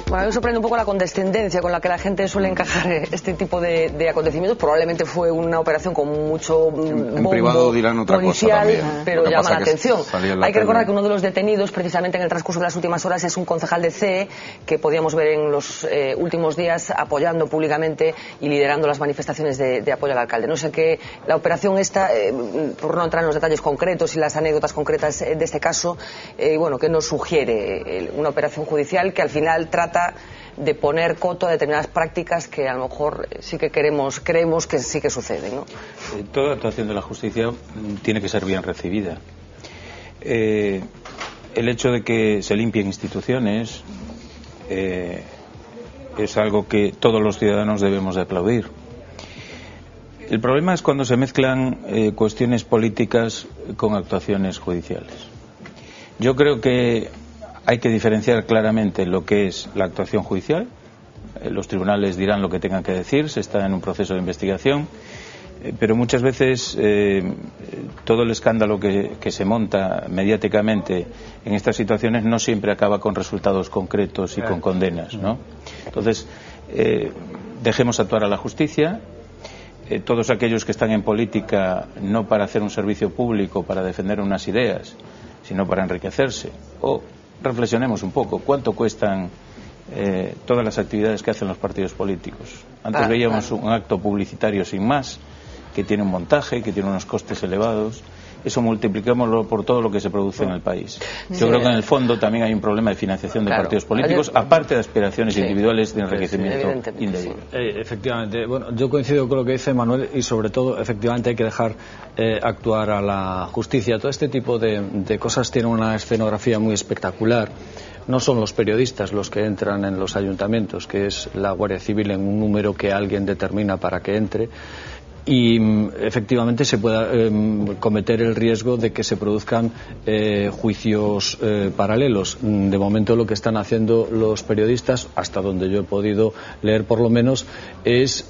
Bueno, a mí me sorprende un poco la condescendencia con la que la gente suele encajar este tipo de acontecimientos. Probablemente fue una operación con mucho bombo en privado dirán otra policial, cosa también, pero llama la atención. Hay que recordar que uno de los detenidos, precisamente en el transcurso de las últimas horas, es un concejal de CEE que podíamos ver en los últimos días apoyando públicamente y liderando las manifestaciones de apoyo al alcalde. No sé qué la operación esta, por no entrar en los detalles concretos y las anécdotas concretas de este caso, bueno, que nos sugiere una operación judicial que al final trata de poner coto a determinadas prácticas que a lo mejor sí que creemos que sí que suceden, ¿no? Toda actuación de la justicia tiene que ser bien recibida. El hecho de que se limpien instituciones es algo que todos los ciudadanos debemos de aplaudir. El problema es cuando se mezclan cuestiones políticas con actuaciones judiciales. Yo creo que hay que diferenciar claramente lo que es la actuación judicial. Los tribunales dirán lo que tengan que decir, se está en un proceso de investigación, pero muchas veces todo el escándalo que se monta mediáticamente en estas situaciones no siempre acaba con resultados concretos y con condenas, ¿no? Entonces, dejemos actuar a la justicia. todos aquellos que están en política no para hacer un servicio público, para defender unas ideas, sino para enriquecerse. O reflexionemos un poco, ¿cuánto cuestan todas las actividades que hacen los partidos políticos? Antes veíamos un acto publicitario sin más, que tiene un montaje, que tiene unos costes elevados. Eso multiplicámoslo por todo lo que se produce en el país. Yo creo que en el fondo también hay un problema de financiación de partidos políticos, aparte de aspiraciones individuales de enriquecimiento indebido. Efectivamente, bueno, yo coincido con lo que dice Manuel y sobre todo, efectivamente, hay que dejar actuar a la justicia. Todo este tipo de cosas tiene una escenografía muy espectacular. No son los periodistas los que entran en los ayuntamientos, que es la Guardia Civil en un número que alguien determina para que entre, y efectivamente se pueda cometer el riesgo de que se produzcan juicios paralelos. De momento lo que están haciendo los periodistas, hasta donde yo he podido leer por lo menos, es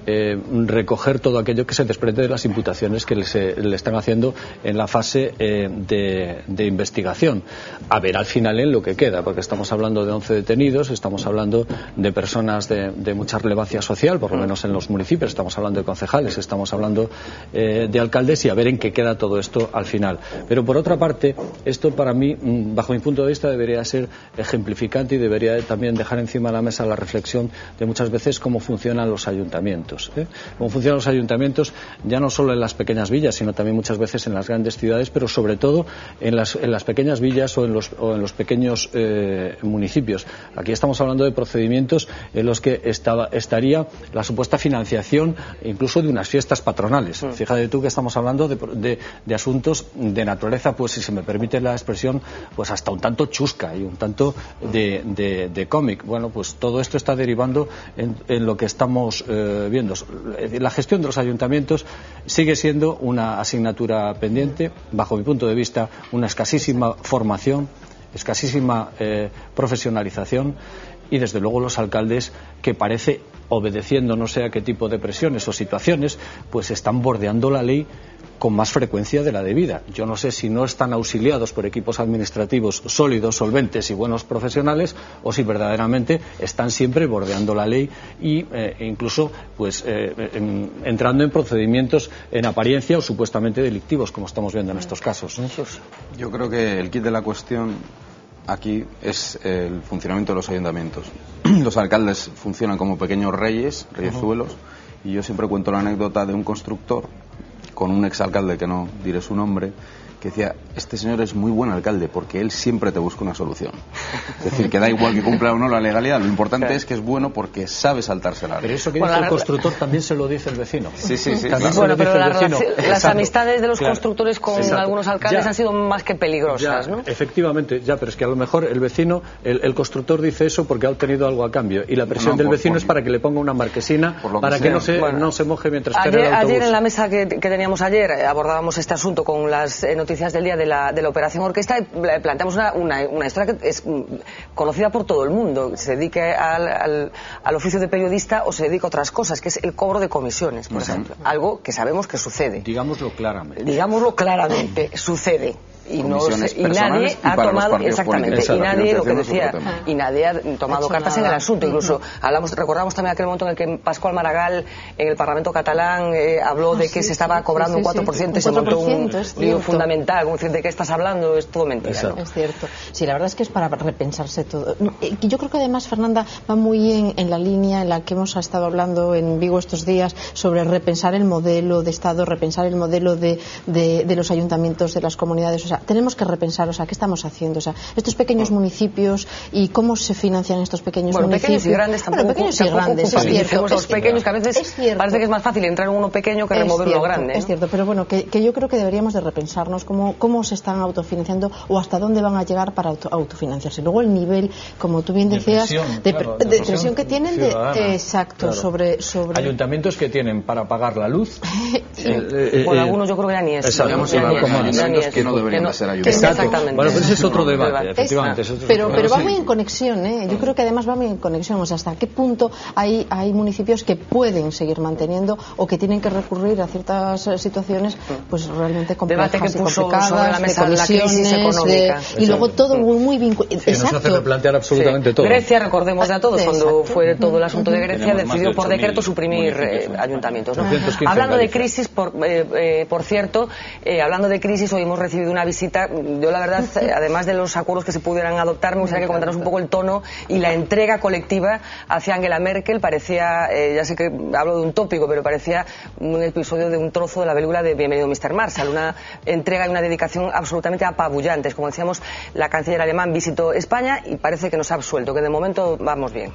recoger todo aquello que se desprende de las imputaciones que le están haciendo en la fase de investigación. A ver al final en lo que queda, porque estamos hablando de 11 detenidos, estamos hablando de personas de mucha relevancia social, por lo menos en los municipios, estamos hablando de concejales, estamos hablando de alcaldes, y a ver en qué queda todo esto al final. Pero por otra parte, esto para mí, bajo mi punto de vista, debería ser ejemplificante y debería también dejar encima de la mesa la reflexión de muchas veces cómo funcionan los ayuntamientos. Cómo funcionan los ayuntamientos, ya no solo en las pequeñas villas, sino también muchas veces en las grandes ciudades, pero sobre todo en las pequeñas villas o en los pequeños municipios. Aquí estamos hablando de procedimientos en los que estaría la supuesta financiación incluso de unas fiestas patronales. Fíjate tú que estamos hablando de asuntos de naturaleza, pues si se me permite la expresión, pues hasta un tanto chusca y un tanto de cómic. Bueno, pues todo esto está derivando en lo que estamos viendo. La gestión de los ayuntamientos sigue siendo una asignatura pendiente, bajo mi punto de vista, una escasísima formación, escasísima profesionalización, y desde luego los alcaldes, que parece, obedeciendo no sé a qué tipo de presiones o situaciones, pues están bordeando la ley con más frecuencia de la debida. Yo no sé si no están auxiliados por equipos administrativos sólidos, solventes y buenos profesionales, o si verdaderamente están siempre bordeando la ley e incluso pues entrando en procedimientos en apariencia o supuestamente delictivos, como estamos viendo en estos casos. Yo creo que el quid de la cuestión aquí es el funcionamiento de los ayuntamientos. Los alcaldes funcionan como pequeños reyezuelos, y yo siempre cuento la anécdota de un constructor con un exalcalde, que no diré su nombre, que decía: este señor es muy buen alcalde porque él siempre te busca una solución. Es decir, que da igual que cumpla o no la legalidad, lo importante es que es bueno porque sabe saltarse la ley. Pero eso que dice el constructor también se lo dice el vecino. Sí. Bueno, pero las amistades de los constructores con algunos alcaldes han sido más que peligrosas, ¿no? Efectivamente, pero es que a lo mejor el vecino, el constructor dice eso porque ha obtenido algo a cambio, y la presión del vecino es para que le ponga una marquesina para que no se moje mientras espera el autobús. Ayer en la mesa que teníamos ayer abordábamos este asunto con las noticias del día de la Operación Orquesta, y planteamos una historia que es conocida por todo el mundo, se dedique al oficio de periodista o se dedica a otras cosas, que es el cobro de comisiones, por ejemplo. Algo que sabemos que sucede. Digámoslo claramente, sucede. Y nadie ha tomado y nadie ha tomado cartas en el asunto. Incluso recordamos también aquel momento en el que Pascual Maragall en el Parlamento catalán habló de que se estaba cobrando un 4% y se montó un lío fundamental. ¿De qué estás hablando? Es todo mentira, ¿no? Es cierto. Sí, la verdad es que es para repensarse todo. Yo creo que además, Fernanda, va muy en la línea en la que hemos estado hablando en Vigo estos días sobre repensar el modelo de Estado, repensar el modelo de los ayuntamientos, de las comunidades. O sea, tenemos que repensar, qué estamos haciendo, estos pequeños municipios y cómo se financian estos pequeños municipios. Pequeños y grandes tampoco. Pequeños y grandes, es cierto. Los pequeños, que a veces parece que es más fácil entrar en uno pequeño que remover uno grande, ¿no? Es cierto, pero bueno, que yo creo que deberíamos de repensarnos cómo se están autofinanciando o hasta dónde van a llegar para autofinanciarse. Luego el nivel, como tú bien decías, de presión que tienen sobre ayuntamientos que tienen para pagar la luz. Algunos yo creo que ya ni es. Que no deberían de ser ayuntamiento. Exactamente. Bueno, pero ese es otro debate, efectivamente. Pero va muy en conexión, ¿eh? Yo creo que además va muy en conexión. O sea, hasta qué punto hay municipios que pueden seguir manteniendo o que tienen que recurrir a ciertas situaciones pues realmente complejas debate que y puso complicadas, sobre la mesa de la crisis económica. y luego todo muy vinculado. Sí, nos hace replantear absolutamente todo. Grecia, recordemos a todos, cuando fue todo el asunto de Grecia, decidió por decreto suprimir ayuntamientos, ¿no? Hablando de crisis, por cierto, hablando de crisis, hoy hemos recibido una visita. Yo la verdad, además de los acuerdos que se pudieran adoptar, me gustaría que comentaros un poco el tono y la entrega colectiva hacia Angela Merkel. Parecía, ya sé que hablo de un tópico, pero parecía un episodio de un trozo de la película de Bienvenido Mr. Marshall, una entrega y una dedicación absolutamente apabullantes. Como decíamos, la canciller alemán visitó España y parece que nos ha absuelto, que de momento vamos bien.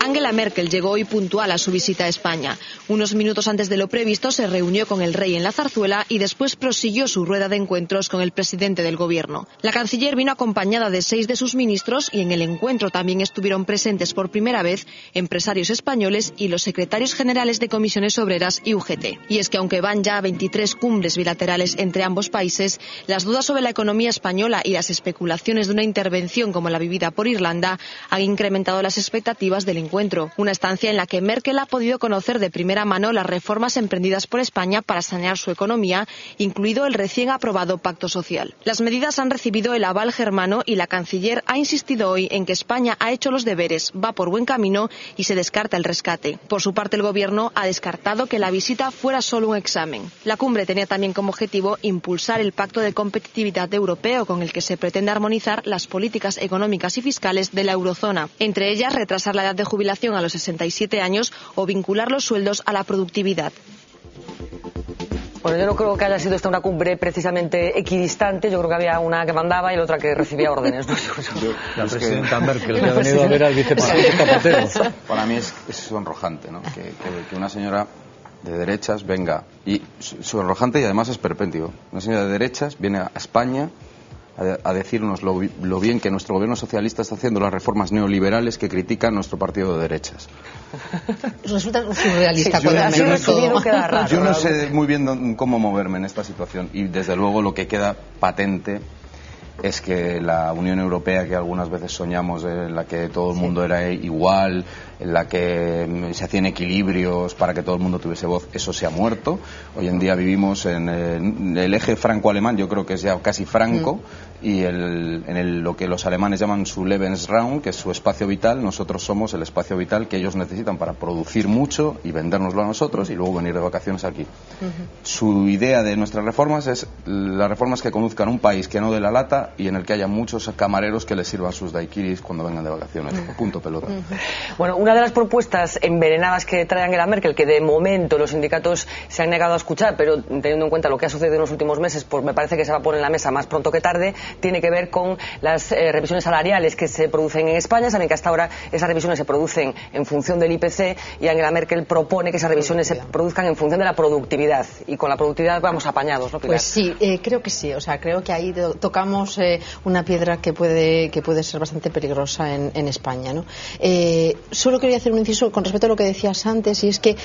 Angela Merkel llegó hoy puntual a su visita a España. Unos minutos antes de lo previsto se reunió con el rey en la Zarzuela y después prosiguió su rueda de encuentros con el presidente del gobierno. La canciller vino acompañada de 6 de sus ministros y en el encuentro también estuvieron presentes por primera vez empresarios españoles y los secretarios generales de comisiones obreras y UGT. Y es que aunque van ya 23 cumbres bilaterales entre ambos países, las dudas sobre la economía española y las especulaciones de una intervención como la vivida por Irlanda han incrementado las expectativas del encuentro. Una estancia en la que Merkel ha podido conocer de primera mano las reformas emprendidas por España para sanear su economía, incluido el recién aprobado Pacto Social. Las medidas han recibido el aval germano y la canciller ha insistido hoy en que España ha hecho los deberes, va por buen camino y se descarta el rescate. Por su parte, el gobierno ha descartado que la visita fuera solo un examen. La cumbre tenía también como objetivo impulsar el Pacto de Competitividad Europeo, con el que se pretende armonizar las políticas económicas y fiscales de la eurozona. Entre ellas, retrasar la edad de jubilación a los 67 años o vincular los sueldos a la productividad. Bueno, yo no creo que haya sido esta una cumbre precisamente equidistante. Yo creo que había una que mandaba y la otra que recibía órdenes, ¿no? La presidenta Merkel, que ha venido a ver al vicepresidente Zapatero. Para mí es sonrojante, ¿no? Que una señora de derechas venga, y sonrojante y además esperpéntico. Una señora de derechas viene a España a decirnos lo bien que nuestro gobierno socialista está haciendo las reformas neoliberales que critican nuestro partido de derechas. Resulta surrealista. Yo no sé muy bien cómo moverme en esta situación y desde luego lo que queda patente es que la Unión Europea, que algunas veces soñamos, en la que todo el mundo era igual, en la que se hacían equilibrios para que todo el mundo tuviese voz, eso se ha muerto. Hoy en día vivimos en el eje franco-alemán, yo creo que es ya casi franco, y lo que los alemanes llaman su Lebensraum, que es su espacio vital. Nosotros somos el espacio vital que ellos necesitan para producir mucho y vendérnoslo a nosotros y luego venir de vacaciones aquí. Su idea de nuestras reformas es las reformas que conduzcan a un país que no dé la lata y en el que haya muchos camareros que les sirvan sus daiquiris cuando vengan de vacaciones. Punto pelota. Bueno, una de las propuestas envenenadas que trae Angela Merkel, que de momento los sindicatos se han negado a escuchar, pero teniendo en cuenta lo que ha sucedido en los últimos meses, pues me parece que se va a poner en la mesa más pronto que tarde, tiene que ver con las revisiones salariales que se producen en España. Saben que hasta ahora esas revisiones se producen en función del IPC y Angela Merkel propone que esas revisiones se produzcan en función de la productividad. Y con la productividad vamos apañados, ¿no, Pilar? Pues sí, creo que sí. O sea, creo que ahí tocamos una piedra que puede ser bastante peligrosa en España, ¿no? Solo quería hacer un inciso con respecto a lo que decías antes, y es que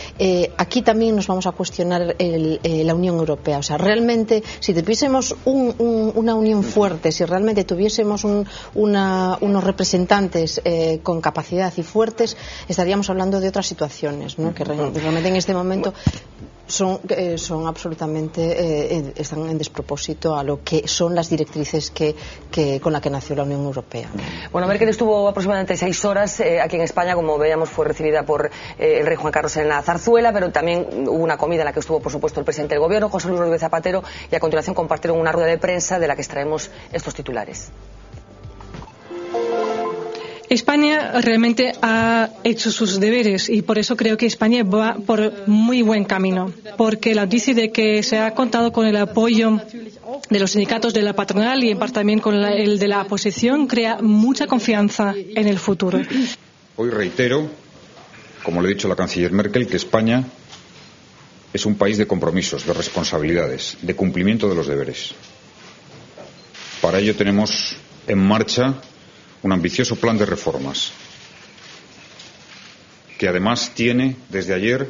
aquí también nos vamos a cuestionar la Unión Europea. O sea, realmente, si tuviésemos una unión fuerte, si realmente tuviésemos unos representantes con capacidad y fuertes, estaríamos hablando de otras situaciones, ¿no? Que realmente en este momento son absolutamente están en despropósito a lo que son las directrices con las que nació la Unión Europea. Bueno, Merkel estuvo aproximadamente 6 horas aquí en España. Como veíamos, fue recibida por el rey Juan Carlos en la Zarzuela, pero también hubo una comida en la que estuvo, por supuesto, el presidente del gobierno, José Luis Rodríguez Zapatero, y a continuación compartieron una rueda de prensa de la que extraemos estos titulares. España realmente ha hecho sus deberes y por eso creo que España va por muy buen camino, porque la noticia de que se ha contado con el apoyo de los sindicatos, de la patronal y en parte también con el de la oposición crea mucha confianza en el futuro. Hoy reitero, como le he dicho a la canciller Merkel, que España es un país de compromisos, de responsabilidades, de cumplimiento de los deberes. Para ello tenemos en marcha un ambicioso plan de reformas que además tiene desde ayer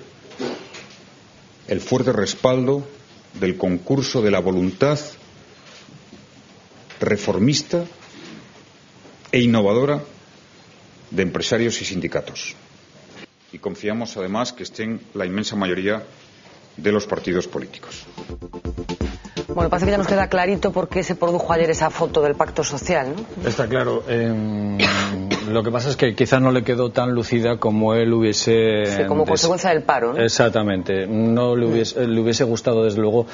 el fuerte respaldo del concurso de la voluntad reformista e innovadora de empresarios y sindicatos. Y confiamos, además, que estén la inmensa mayoría de los partidos políticos. Bueno, parece que ya nos queda clarito por qué se produjo ayer esa foto del pacto social, ¿no? Está claro. Lo que pasa es que quizás no le quedó tan lucida como él hubiese... Sí, como consecuencia del paro, ¿no? Exactamente. No le hubiese gustado, desde luego,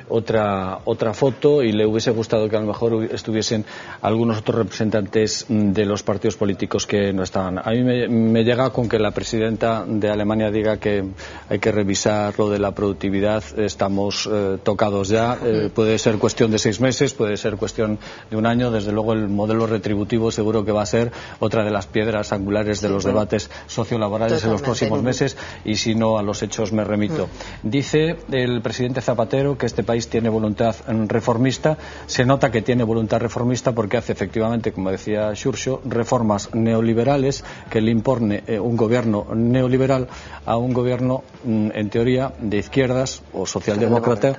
otra foto, y le hubiese gustado que a lo mejor estuviesen algunos otros representantes de los partidos políticos que no estaban. A mí me llega con que la presidenta de Alemania diga que hay que revisar lo de la productividad. Estamos tocados ya. Puede ser cuestión de 6 meses, puede ser cuestión de un año. Desde luego el modelo retributivo seguro que va a ser otra de las piedras angulares de los debates sociolaborales en los próximos meses, y si no, a los hechos me remito. Dice el presidente Zapatero que este país tiene voluntad reformista. Se nota que tiene voluntad reformista porque hace, efectivamente, como decía Xurxo, reformas neoliberales que le impone un gobierno neoliberal a un gobierno, en teoría, de izquierdas o socialdemócrata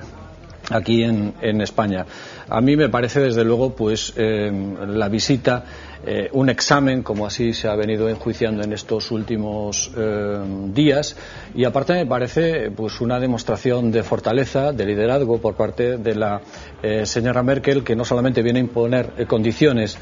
aquí en España. A mí me parece, desde luego, pues la visita, un examen, como así se ha venido enjuiciando en estos últimos días, y aparte me parece pues una demostración de fortaleza, de liderazgo por parte de la señora Merkel, que no solamente viene a imponer condiciones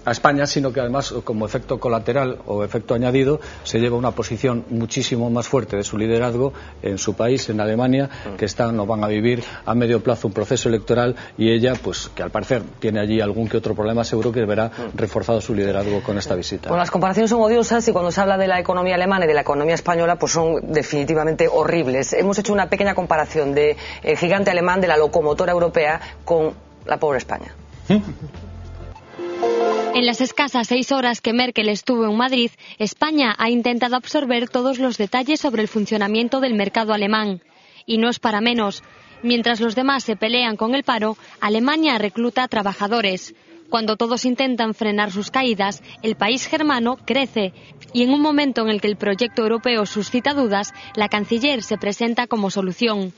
a España, sino que además, como efecto colateral o efecto añadido, se lleva una posición muchísimo más fuerte de su liderazgo en su país, en Alemania, que están o van a vivir a medio plazo un proceso electoral, y ella, pues que al parecer tiene allí algún que otro problema, seguro que verá reforzado su liderazgo con esta visita. Bueno, las comparaciones son odiosas, y cuando se habla de la economía alemana y de la economía española, pues son definitivamente horribles. Hemos hecho una pequeña comparación del gigante alemán, de la locomotora europea, con la pobre España. En las escasas 6 horas que Merkel estuvo en Madrid, España ha intentado absorber todos los detalles sobre el funcionamiento del mercado alemán. Y no es para menos. Mientras los demás se pelean con el paro, Alemania recluta trabajadores. Cuando todos intentan frenar sus caídas, el país germano crece. Y en un momento en el que el proyecto europeo suscita dudas, la canciller se presenta como solución.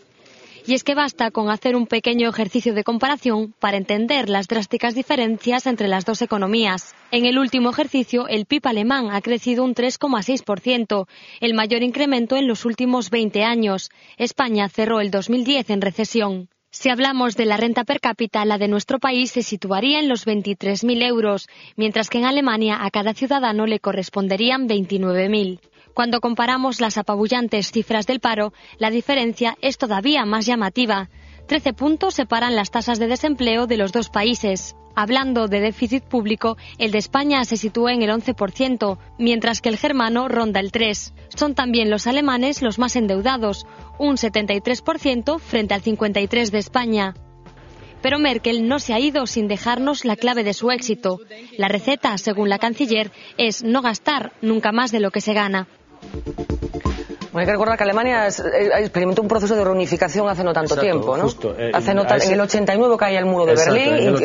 Y es que basta con hacer un pequeño ejercicio de comparación para entender las drásticas diferencias entre las dos economías. En el último ejercicio, el PIB alemán ha crecido un 3,6%, el mayor incremento en los últimos 20 años. España cerró el 2010 en recesión. Si hablamos de la renta per cápita, la de nuestro país se situaría en los 23.000 euros, mientras que en Alemania a cada ciudadano le corresponderían 29.000. Cuando comparamos las apabullantes cifras del paro, la diferencia es todavía más llamativa. 13 puntos separan las tasas de desempleo de los dos países. Hablando de déficit público, el de España se sitúa en el 11%, mientras que el germano ronda el 3%. Son también los alemanes los más endeudados, un 73% frente al 53% de España. Pero Merkel no se ha ido sin dejarnos la clave de su éxito. La receta, según la canciller, es no gastar nunca más de lo que se gana. Bueno, hay que recordar que Alemania experimentó un proceso de reunificación hace no tanto tiempo, ¿no? Justo, en el 89 caía el muro de Berlín,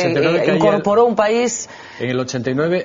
y incorporó un país... En el 89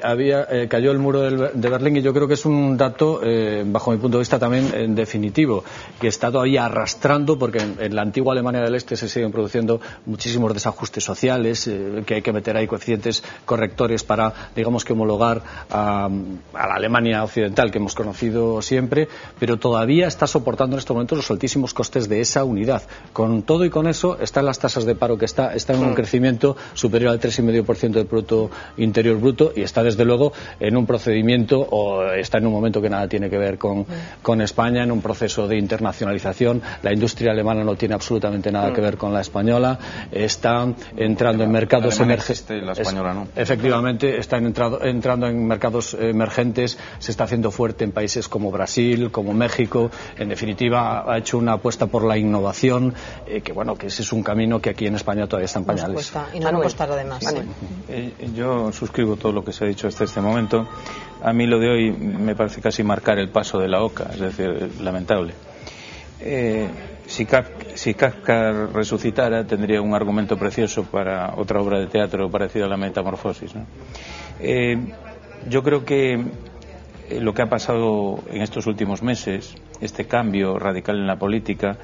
cayó el muro de Berlín, y yo creo que es un dato, bajo mi punto de vista, también definitivo, que está todavía arrastrando, porque en la antigua Alemania del Este se siguen produciendo muchísimos desajustes sociales, que hay que meter ahí coeficientes correctores para, digamos, que homologar a la Alemania occidental que hemos conocido siempre, pero todavía está soportando en estos momentos los altísimos costes de esa unidad. Con todo y con eso, están las tasas de paro que está en un crecimiento superior al 3,5% del Producto Interior Bruto, y está, desde luego, en un procedimiento, o está en un momento que nada tiene que ver con España, en un proceso de internacionalización. La industria alemana no tiene absolutamente nada que ver con la española. Está entrando en mercados emergentes. La española no. Efectivamente, está entrando en mercados emergentes. Se está haciendo fuerte en países como Brasil, como México. En definitiva, ha hecho una apuesta por la innovación, que ese es un camino que aquí en España todavía está en pañales. Y no costará además. Yo suscribo todo lo que se ha dicho hasta este momento. A mí lo de hoy me parece casi marcar el paso de la oca, es decir, lamentable. Si Kafka resucitara, tendría un argumento precioso para otra obra de teatro parecida a la Metamorfosis, ¿no? Yo creo que lo que ha pasado en estos últimos meses, este cambio radical en la política,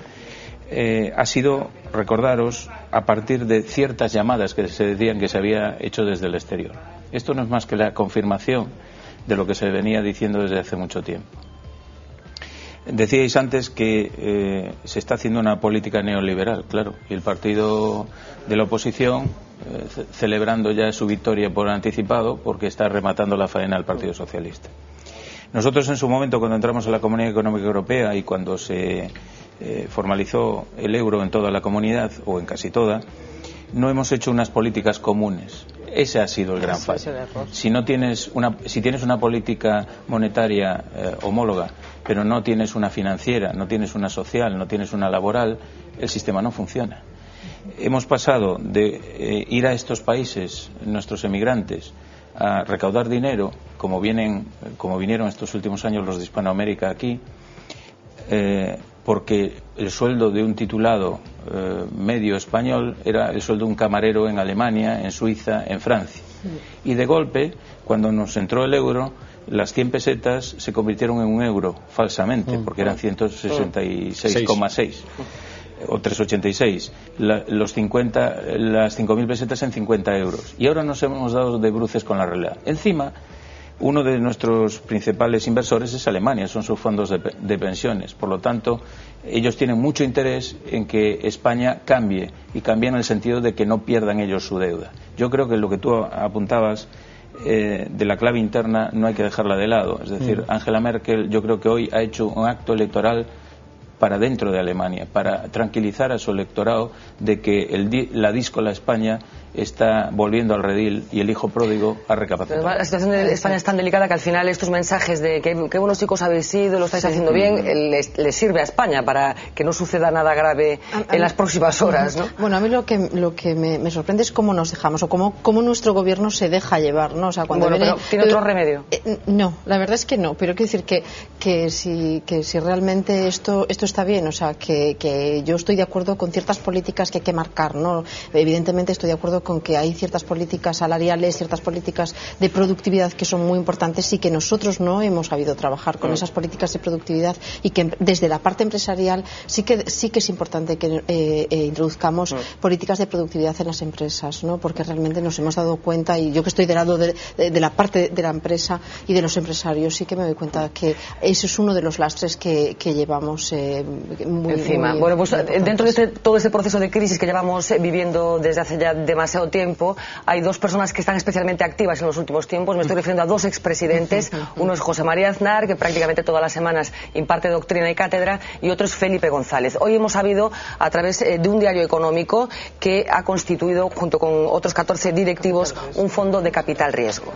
ha sido, recordaros, a partir de ciertas llamadas que se decían que se había hecho desde el exterior. Esto no es más que la confirmación de lo que se venía diciendo desde hace mucho tiempo. Decíais antes que se está haciendo una política neoliberal, claro, y el partido de la oposición celebrando ya su victoria por anticipado porque está rematando la faena al Partido Socialista. Nosotros en su momento, cuando entramos en la Comunidad Económica Europea y cuando se formalizó el euro en toda la comunidad, o en casi toda, no hemos hecho unas políticas comunes. Ese ha sido el gran fallo. Si tienes una política monetaria homóloga, pero no tienes una financiera, no tienes una social, no tienes una laboral, el sistema no funciona. Hemos pasado de ir a estos países, nuestros emigrantes, a recaudar dinero, como vinieron estos últimos años los de Hispanoamérica aquí, porque el sueldo de un titulado medio español era el sueldo de un camarero en Alemania, en Suiza, en Francia. Y de golpe, cuando nos entró el euro, las 100 pesetas se convirtieron en un euro, falsamente, porque eran 166,6 o 3,86. Las 5.000 pesetas en 50 euros. Y ahora nos hemos dado de bruces con la realidad. Encima, uno de nuestros principales inversores es Alemania, son sus fondos de pensiones. Por lo tanto, ellos tienen mucho interés en que España cambie, y cambie en el sentido de que no pierdan ellos su deuda. Yo creo que lo que tú apuntabas de la clave interna no hay que dejarla de lado. Es decir, Angela Merkel, yo creo que hoy ha hecho un acto electoral para dentro de Alemania, para tranquilizar a su electorado de que la díscola España está volviendo al redil y el hijo pródigo ha recapacitado. La situación de España es tan delicada que al final estos mensajes de que buenos chicos habéis sido, lo estáis haciendo bien, les sirve a España para que no suceda nada grave en las próximas horas, ¿no? Bueno, a mí lo que me sorprende es cómo nos dejamos, o cómo nuestro gobierno se deja llevar, ¿no? O sea, cuando pero ¿tiene otro remedio? No, la verdad es que no, pero quiero decir que si realmente esto está bien, o sea, que yo estoy de acuerdo con ciertas políticas que hay que marcar, ¿no? Evidentemente estoy de acuerdo con que hay ciertas políticas salariales, ciertas políticas de productividad que son muy importantes y que nosotros no hemos sabido trabajar con esas políticas de productividad, y que desde la parte empresarial sí que es importante que introduzcamos políticas de productividad en las empresas, ¿no? Porque realmente nos hemos dado cuenta, y yo que estoy del lado de la parte de la empresa y de los empresarios, sí que me doy cuenta que ese es uno de los lastres que llevamos muy encima. Bueno, pues dentro de todo este proceso de crisis que llevamos viviendo desde hace ya demasiado tiempo, hay dos personas que están especialmente activas en los últimos tiempos. Me estoy refiriendo a dos expresidentes. Uno es José María Aznar, que prácticamente todas las semanas imparte doctrina y cátedra, y otro es Felipe González. Hoy hemos sabido, a través de un diario económico, que ha constituido, junto con otros 14 directivos, un fondo de capital riesgo.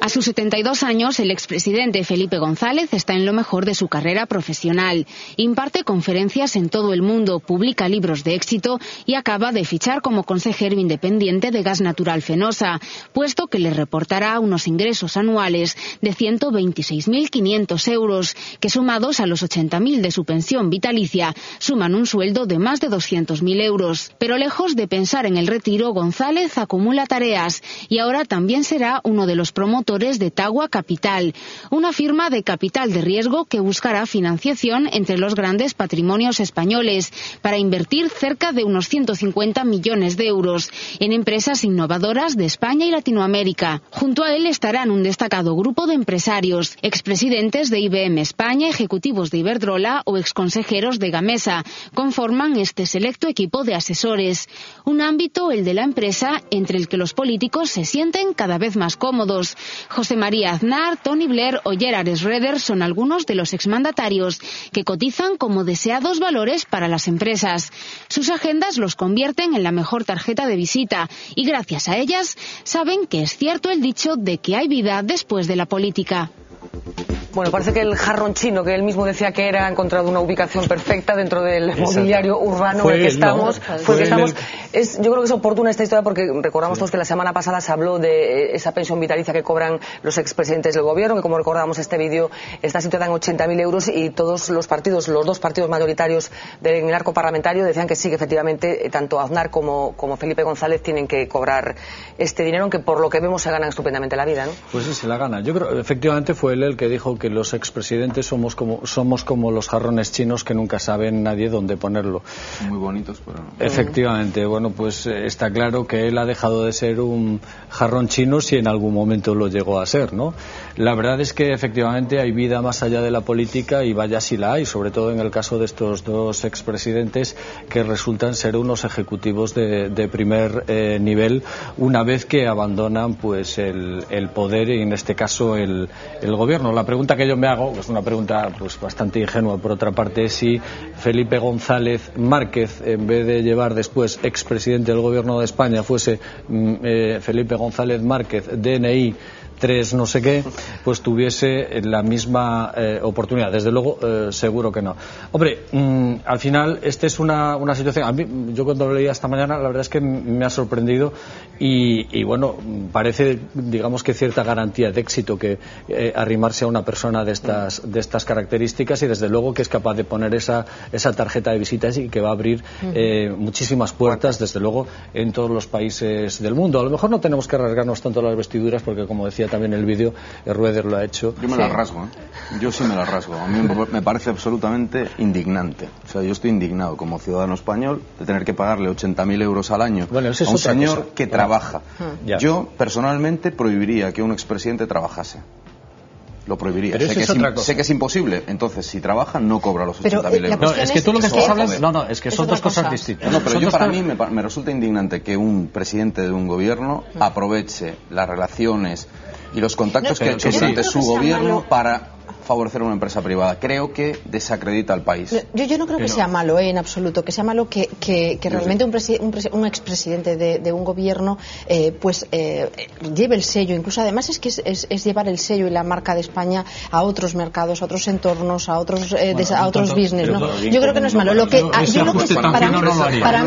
A sus 72 años, el expresidente Felipe González está en lo mejor de su carrera profesional. Imparte conferencias en todo el mundo, publica libros de éxito y acaba de fichar como consejero independiente de Gas Natural Fenosa, puesto que le reportará unos ingresos anuales de 126.500 euros, que sumados a los 80.000 de su pensión vitalicia, suman un sueldo de más de 200.000 euros. Pero lejos de pensar en el retiro, González acumula tareas y ahora también será uno de los promotores de Tagua Capital, una firma de capital de riesgo que buscará financiación entre los grandes patrimonios españoles para invertir cerca de unos 150 millones de euros en empresas innovadoras de España y Latinoamérica. Junto a él estarán un destacado grupo de empresarios, expresidentes de IBM España, ejecutivos de Iberdrola o exconsejeros de Gamesa. Conforman este selecto equipo de asesores, un ámbito, el de la empresa, entre el que los políticos se sienten cada vez más cómodos. José María Aznar, Tony Blair o Gerhard Schröder son algunos de los exmandatarios que cotizan como deseados valores para las empresas. Sus agendas los convierten en la mejor tarjeta de visita y gracias a ellas saben que es cierto el dicho de que hay vida después de la política. Bueno, parece que el jarrón chino, que él mismo decía que era, ha encontrado una ubicación perfecta dentro del mobiliario urbano en el que estamos. Yo creo que es oportuna esta historia porque recordamos todos que la semana pasada se habló de esa pensión vitalicia que cobran los expresidentes del gobierno, que como recordamos este vídeo está situada en 80.000 euros, y todos los dos partidos mayoritarios del arco parlamentario decían que sí, que efectivamente tanto Aznar como Felipe González tienen que cobrar este dinero, aunque por lo que vemos se ganan estupendamente la vida, ¿no? Pues sí, se la gana. Yo creo, efectivamente, fue él el que dijo que los expresidentes somos como los jarrones chinos que nunca saben nadie dónde ponerlo. Muy bonitos, pero no. Efectivamente, bueno, pues está claro que él ha dejado de ser un jarrón chino si en algún momento lo llegó a ser, ¿no? La verdad es que efectivamente hay vida más allá de la política, y vaya si la hay, sobre todo en el caso de estos dos expresidentes que resultan ser unos ejecutivos de primer nivel una vez que abandonan pues el poder, y en este caso el gobierno. La pregunta que yo me hago, que es una pregunta pues bastante ingenua por otra parte, es si Felipe González Márquez, en vez de llevar después expresidente del gobierno de España, fuese Felipe González Márquez, DNI 3 no sé qué, pues tuviese la misma oportunidad. Desde luego, seguro que no. Hombre, al final, esta es una situación. A mí, yo cuando lo leía esta mañana, la verdad es que me ha sorprendido y bueno, parece, digamos que cierta garantía de éxito que arrimarse a una persona de estas características, y desde luego que es capaz de poner esa tarjeta de visitas y que va a abrir muchísimas puertas, desde luego, en todos los países del mundo. A lo mejor no tenemos que rasgarnos tanto las vestiduras porque, como decía también el vídeo, Rueder lo ha hecho. Yo me la rasgo, yo sí me la rasgo. A mí me parece absolutamente indignante. O sea, yo estoy indignado como ciudadano español de tener que pagarle 80.000 euros al año a un señor que trabaja. Yo personalmente prohibiría que un expresidente trabajase. Lo prohibiría. Sé que es imposible. Entonces, si trabaja, no cobra los 80.000 euros. No, es que tú lo que estás hablando... es que son dos cosas distintas. No, pero para mí me resulta indignante que un presidente de un gobierno aproveche las relaciones y los contactos que ha hecho durante su gobierno para favorecer a una empresa privada. Creo que desacredita al país. Yo no creo que sea malo, en absoluto, que sea malo que realmente un expresidente de un gobierno lleve el sello. Incluso además es que es llevar el sello y la marca de España a otros mercados, a otros entornos, a otros business, ¿no? Yo creo que no es malo. Para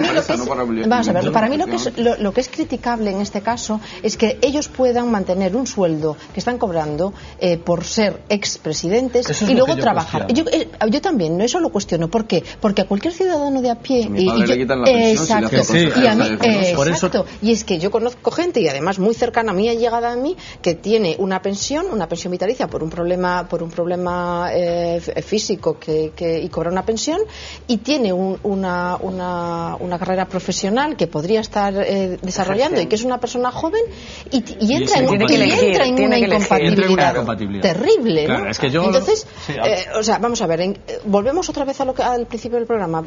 mí lo que es criticable en este caso es que ellos puedan mantener un sueldo que están cobrando por ser expresidentes y luego trabajar. Yo también, eso lo cuestiono. ¿Por qué? Porque a cualquier ciudadano de a pie y es que yo conozco gente, y además muy cercana a mí, llegada a mí, que tiene una pensión vitalicia por un problema físico y cobra una pensión, y tiene una carrera profesional que podría estar desarrollando, y que es una persona joven, y entra en una incompatibilidad terrible, ¿no? Claro, es que entonces, vamos a ver, volvemos otra vez al principio del programa.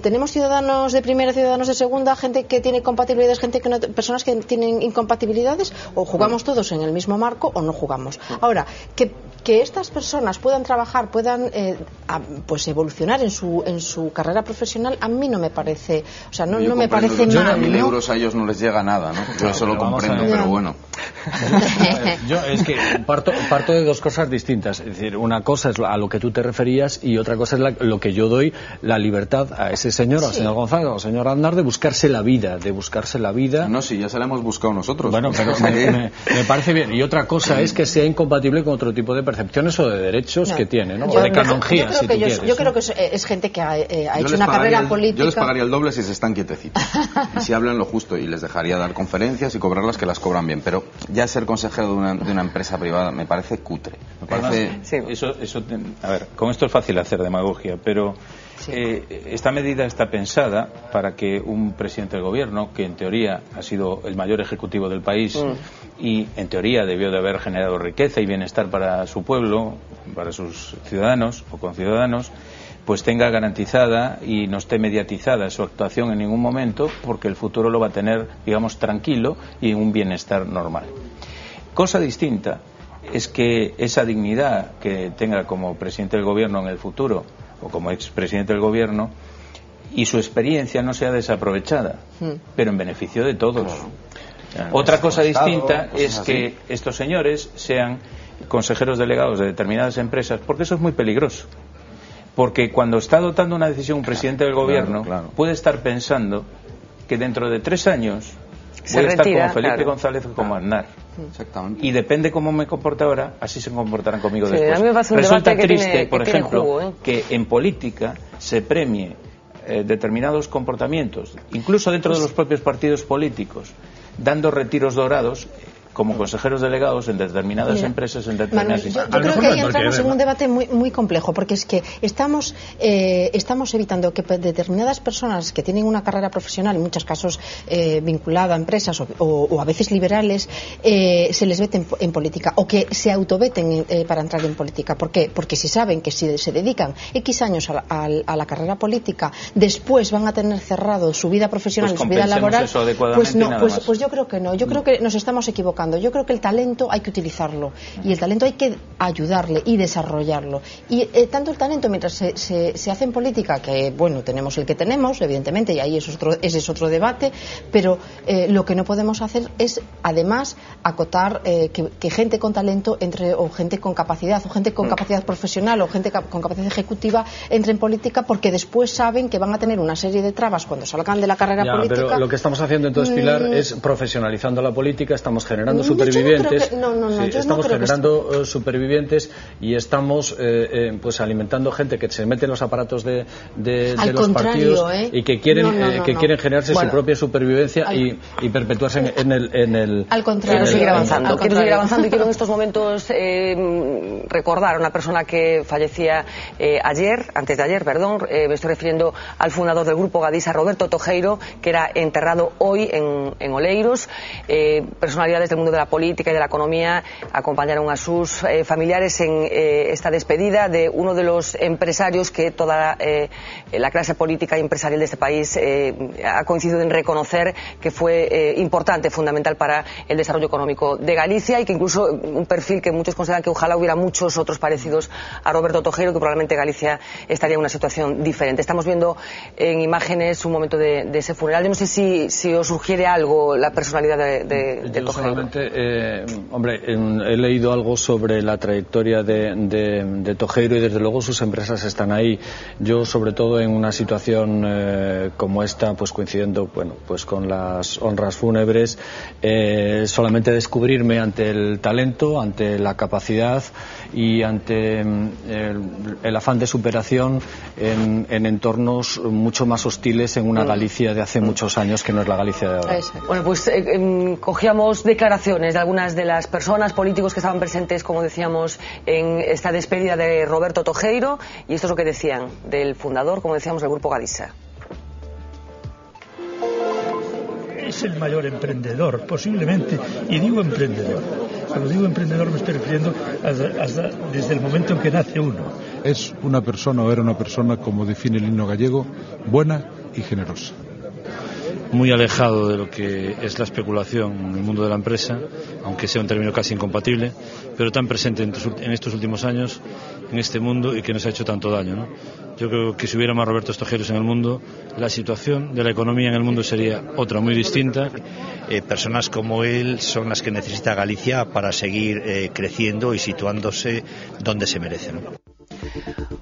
Tenemos ciudadanos de primera, ciudadanos de segunda, gente que tiene compatibilidades, gente que no, personas que tienen incompatibilidades, o jugamos todos en el mismo marco o no jugamos. Ahora, que estas personas puedan trabajar, puedan pues evolucionar en su carrera profesional, a mí no me parece, no me parece mal. 80.000 euros a ellos no les llega nada, ¿no? Yo eso lo comprendo, pero bueno. Yo es que parto de dos cosas distintas. Es decir, una cosa es a lo que tú te referías, y otra cosa es lo que yo doy la libertad a ese señor, al señor González, al señor Aznar, de buscarse la vida. No, sí, ya se la hemos buscado nosotros. Bueno, pero me parece bien. Y otra cosa es que sea incompatible con otro tipo de percepciones o de derechos que tiene, ¿no? O de canonjías, yo creo que es gente que ha hecho una carrera política. Yo les pagaría el doble si se están quietecitos. Y si hablan lo justo, y les dejaría dar conferencias y cobrarlas, que las cobran bien. Pero ya ser consejero de una empresa privada me parece cutre. A ver, con esto es fácil hacer demagogia, pero esta medida está pensada para que un presidente del gobierno, que en teoría ha sido el mayor ejecutivo del país y en teoría debió de haber generado riqueza y bienestar para su pueblo, para sus ciudadanos o conciudadanos, pues tenga garantizada y no esté mediatizada su actuación en ningún momento, porque el futuro lo va a tener, digamos, tranquilo y en un bienestar normal. Cosa distinta es que esa dignidad que tenga como presidente del gobierno en el futuro, o como expresidente del gobierno, y su experiencia no sea desaprovechada, pero en beneficio de todos. Otra cosa distinta es que estos señores sean consejeros delegados de determinadas empresas, porque eso es muy peligroso. Porque cuando está adoptando una decisión un presidente del gobierno, puede estar pensando que dentro de 3 años voy a estar como Felipe González o como Aznar. Exactamente. Y depende cómo me comporte ahora, así se comportarán conmigo después. A mí me parece un Resulta debate triste, por ejemplo, jugo, que en política se premie determinados comportamientos, incluso dentro de los propios partidos políticos, dando retiros dorados como consejeros delegados en determinadas empresas, en determinadas Manuel, yo creo que ahí entramos en un debate muy complejo, porque es que estamos evitando que determinadas personas que tienen una carrera profesional, en muchos casos vinculada a empresas o a veces liberales, se les vete en política, o que se autoveten para entrar en política. ¿Por qué? Porque si saben que si se dedican X años a la carrera política, después van a tener cerrado su vida profesional y su vida laboral, pues no, pues yo creo que no. Yo creo que nos estamos equivocando. Yo creo que el talento hay que utilizarlo y el talento hay que ayudarle y desarrollarlo. Y tanto el talento, mientras se hace en política, que bueno, tenemos el que tenemos, evidentemente, y ahí ese es otro debate, pero lo que no podemos hacer es, además, acotar que gente con talento entre, o gente con capacidad, o gente con capacidad profesional, o gente con capacidad ejecutiva entre en política, porque después saben que van a tener una serie de trabas cuando salgan de la carrera política. Pero lo que estamos haciendo entonces, Pilar, es profesionalizando la política, estamos generando supervivientes, estamos generando supervivientes y estamos pues alimentando gente que se mete en los aparatos de los partidos y que quieren generarse su propia supervivencia y perpetuarse en el al contrario, quiero seguir avanzando. Quiero seguir avanzando y quiero en estos momentos recordar a una persona que fallecía antes de ayer, me estoy refiriendo al fundador del Grupo Gadisa, Roberto Tojeiro, que era enterrado hoy en Oleiros. Personalidades del mundo de la política y de la economía acompañaron a sus familiares en esta despedida de uno de los empresarios que toda la clase política y empresarial de este país ha coincidido en reconocer que fue importante, fundamental para el desarrollo económico de Galicia, y que incluso un perfil que muchos consideran que ojalá hubiera muchos otros parecidos a Roberto Tojeiro, que probablemente Galicia estaría en una situación diferente. Estamos viendo en imágenes un momento de ese funeral. Yo no sé si os sugiere algo la personalidad de Tojeiro. Solamente, he leído algo sobre la trayectoria de Tojeiro y desde luego sus empresas están ahí. Yo, sobre todo en una situación como esta, pues coincidiendo pues con las honras fúnebres, solamente descubrirme ante el talento, ante la capacidad y ante el afán de superación en entornos mucho más hostiles en una Galicia de hace muchos años que no es la Galicia de ahora. Bueno, pues cogíamos declaraciones de algunas de las personas, políticos que estaban presentes, como decíamos, en esta despedida de Roberto Tojeiro, y esto es lo que decían del fundador, como decíamos, del Grupo Gadisa. Es el mayor emprendedor, posiblemente, y digo emprendedor. Cuando digo emprendedor me estoy refiriendo hasta desde el momento en que nace uno. Es una persona, o era una persona, como define el himno gallego, buena y generosa. Muy alejado de lo que es la especulación en el mundo de la empresa, aunque sea un término casi incompatible, pero tan presente en estos últimos años en este mundo y que nos ha hecho tanto daño, ¿no? Yo creo que si hubiera más Roberto Tojeiro en el mundo, la situación de la economía en el mundo sería otra, muy distinta. Personas como él son las que necesita Galicia para seguir creciendo y situándose donde se merece, ¿no?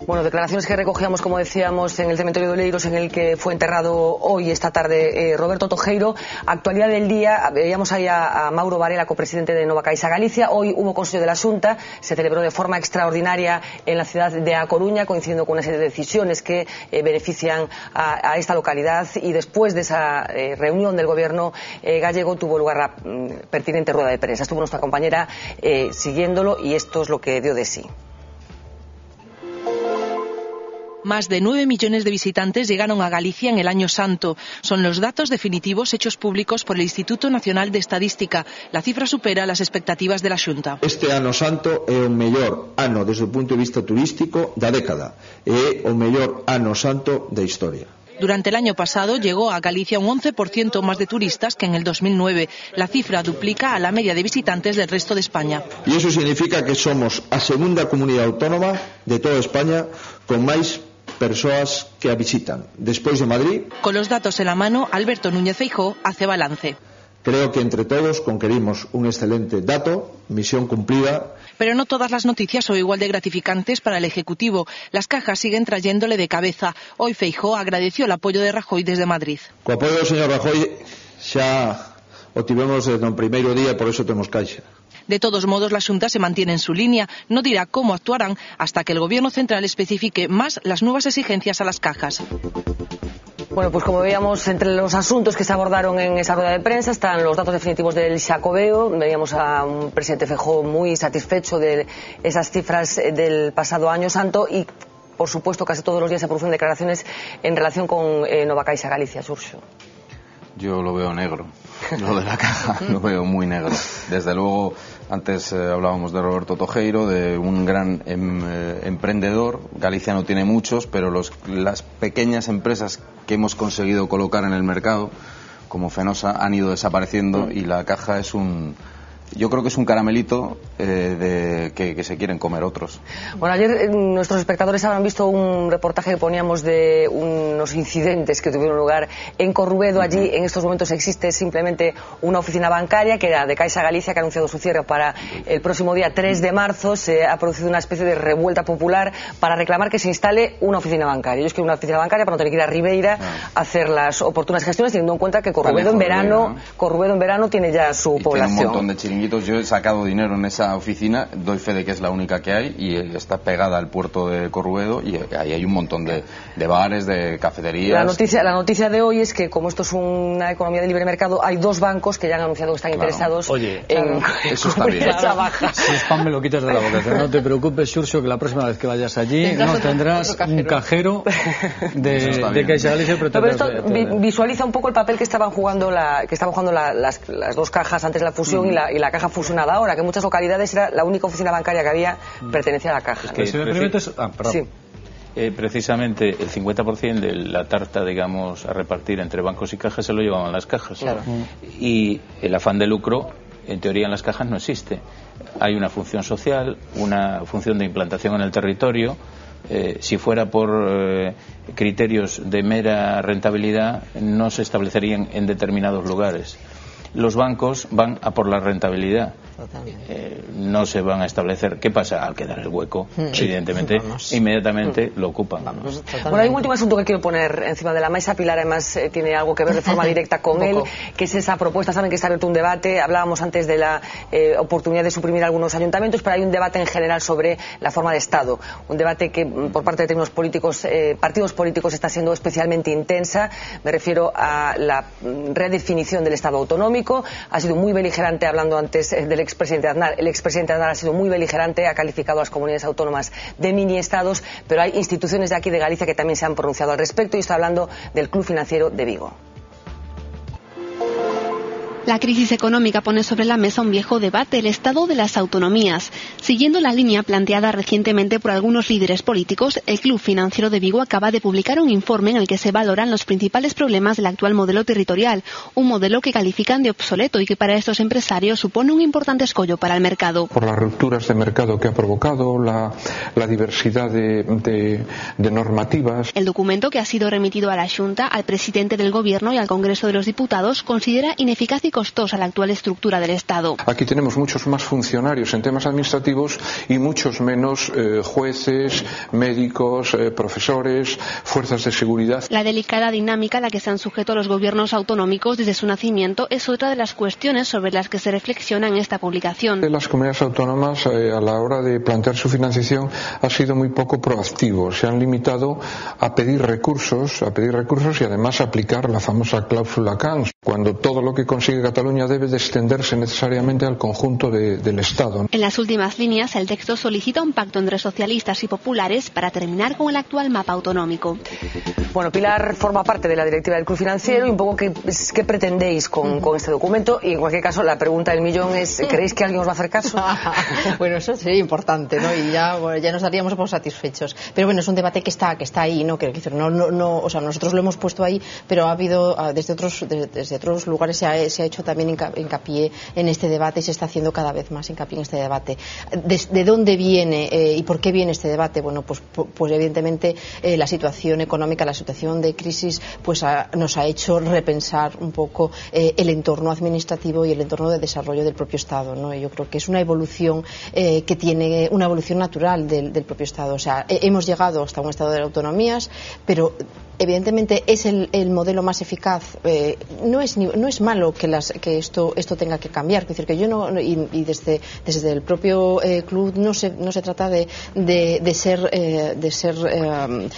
Bueno, declaraciones que recogíamos, como decíamos, en el cementerio de Oleiros, en el que fue enterrado hoy, esta tarde, Roberto Tojeiro. Actualidad del día, veíamos ahí a Mauro Varela, copresidente de Nova Caixa Galicia. Hoy hubo Consejo de la Xunta, se celebró de forma extraordinaria en la ciudad de A Coruña, coincidiendo con una serie de decisiones que benefician a esta localidad, y después de esa reunión del gobierno gallego tuvo lugar la pertinente rueda de prensa. Estuvo nuestra compañera siguiéndolo, y esto es lo que dio de sí. Más de 9 millones de visitantes llegaron a Galicia en el Año Santo. Son los datos definitivos hechos públicos por el Instituto Nacional de Estadística. La cifra supera las expectativas de la Xunta. Este Ano Santo é o mellor ano desde o punto de vista turístico da década. É o mellor Ano Santo da historia. Durante el año pasado llegó a Galicia un 11% más de turistas que en el 2009. La cifra duplica a la media de visitantes del resto de España. Y eso significa que somos a segunda comunidade autónoma de toda España con máis persoas que a visitan, despois de Madrid. Con los datos en la mano, Alberto Núñez Feijóo hace balance. Creo que entre todos conquerimos un excelente dato, misión cumplida. Pero no todas las noticias son igual de gratificantes para el Ejecutivo. Las cajas siguen trayéndole de cabeza. Hoy Feijóo agradeció el apoyo de Rajoy desde Madrid. Co apoio do señor Rajoy xa o tivemos desde o primeiro día, por eso temos caixa. De todos modos, la Xunta se mantiene en su línea. No dirá cómo actuarán hasta que el Gobierno central especifique más las nuevas exigencias a las cajas. Bueno, pues como veíamos, entre los asuntos que se abordaron en esa rueda de prensa están los datos definitivos del Xacobeo. Veíamos a un presidente Feijóo muy satisfecho de esas cifras del pasado Año Santo y, por supuesto, casi todos los días se producen declaraciones en relación con Nova Caixa Galicia. Xurxo. Yo lo veo negro, lo de la caja lo veo muy negro. Desde luego, antes hablábamos de Roberto Tojeiro, de un gran emprendedor. Galicia no tiene muchos, pero las pequeñas empresas que hemos conseguido colocar en el mercado, como Fenosa, han ido desapareciendo y la caja es yo creo que es un caramelito que se quieren comer otros. Bueno, ayer nuestros espectadores habrán visto un reportaje que poníamos de unos incidentes que tuvieron lugar en Corrubedo. Allí en estos momentos existe simplemente una oficina bancaria, que era de Caixa Galicia, que ha anunciado su cierre para el próximo día 3 de marzo. Se ha producido una especie de revuelta popular para reclamar que se instale una oficina bancaria. Ellos quieren una oficina bancaria para no tener que ir a Ribeira a hacer las oportunas gestiones, teniendo en cuenta que Corrubedo en verano tiene ya su población. Tiene un montón de chiringuitos. Yo he sacado dinero en esa oficina, doy fe de que es la única que hay y está pegada al puerto de Corrubedo y ahí hay un montón de bares, de cafeterías. La noticia de hoy es que, como esto es una economía de libre mercado, hay 2 bancos que ya han anunciado que están interesados en eso está bien. baja. Si spam me lo quitas de la boca. No te preocupes, Xurxo, que la próxima vez que vayas allí tendrás un cajero de Caixa Galicia. Pero esto visualiza un poco el papel que estaban jugando las 2 cajas antes de la fusión y la caja fusionada ahora, que en muchas localidades era la única oficina bancaria que había pertenecía a la caja. Precisamente el 50% de la tarta, digamos, a repartir entre bancos y cajas se lo llevaban las cajas. Claro. Y el afán de lucro, en teoría, en las cajas no existe. Hay una función social, una función de implantación en el territorio. Si fuera por criterios de mera rentabilidad, no se establecerían en determinados lugares. Los bancos van a por la rentabilidad, no se van a establecer. ¿Qué pasa? Al quedar el hueco, evidentemente, inmediatamente lo ocupan. Bueno, hay un último asunto que quiero poner encima de la mesa. Pilar, además, tiene algo que ver de forma directa con él, que es esa propuesta. Saben que está abierto un debate. Hablábamos antes de la oportunidad de suprimir algunos ayuntamientos, pero hay un debate en general sobre la forma de Estado. Un debate que, por parte de determinados partidos políticos, está siendo especialmente intensa. Me refiero a la redefinición del Estado autonómico. Ha sido muy beligerante, hablando antes del expresidente Aznar. El expresidente Aznar ha sido muy beligerante, ha calificado a las comunidades autónomas de mini-estados, pero hay instituciones de aquí de Galicia que también se han pronunciado al respecto, y está hablando del Club Financiero de Vigo. La crisis económica pone sobre la mesa un viejo debate, el estado de las autonomías. Siguiendo la línea planteada recientemente por algunos líderes políticos, el Club Financiero de Vigo acaba de publicar un informe en el que se valoran los principales problemas del actual modelo territorial, un modelo que califican de obsoleto y que para estos empresarios supone un importante escollo para el mercado. Por las rupturas de mercado que ha provocado, la diversidad de normativas. El documento, que ha sido remitido a la Xunta, al presidente del Gobierno y al Congreso de los Diputados, considera ineficaz y costosa la actual estructura del Estado. Aquí tenemos muchos más funcionarios en temas administrativos y muchos menos jueces, médicos, profesores, fuerzas de seguridad. La delicada dinámica a la que se han sujeto los gobiernos autonómicos desde su nacimiento es otra de las cuestiones sobre las que se reflexiona en esta publicación. Las comunidades autónomas, a la hora de plantear su financiación, ha sido muy poco proactivo. Se han limitado a pedir recursos y además aplicar la famosa cláusula Cans, cuando todo lo que consigue Cataluña debe de extenderse necesariamente al conjunto del Estado. En las últimas líneas, el texto solicita un pacto entre socialistas y populares para terminar con el actual mapa autonómico. Bueno, Pilar forma parte de la directiva del Club Financiero, y un poco qué pretendéis con este documento, y en cualquier caso la pregunta del millón es, ¿creéis que alguien os va a hacer caso? Bueno, eso sería importante, ¿no? Y ya nos daríamos por satisfechos. Pero bueno, es un debate que está ahí, ¿no? O sea, nosotros lo hemos puesto ahí, pero ha habido desde otros lugares se ha hecho también hincapié en este debate, y se está haciendo cada vez más hincapié en este debate. ¿De dónde viene y por qué viene este debate? Bueno, pues evidentemente la situación económica, la situación de crisis, pues nos ha hecho repensar un poco el entorno administrativo y el entorno de desarrollo del propio Estado, ¿no? Yo creo que es una evolución que tiene una evolución natural del propio Estado. O sea, hemos llegado hasta un estado de autonomías, pero evidentemente es el modelo más eficaz. No es malo que esto tenga que cambiar. Es decir, que yo no, y desde el propio club no se trata de ser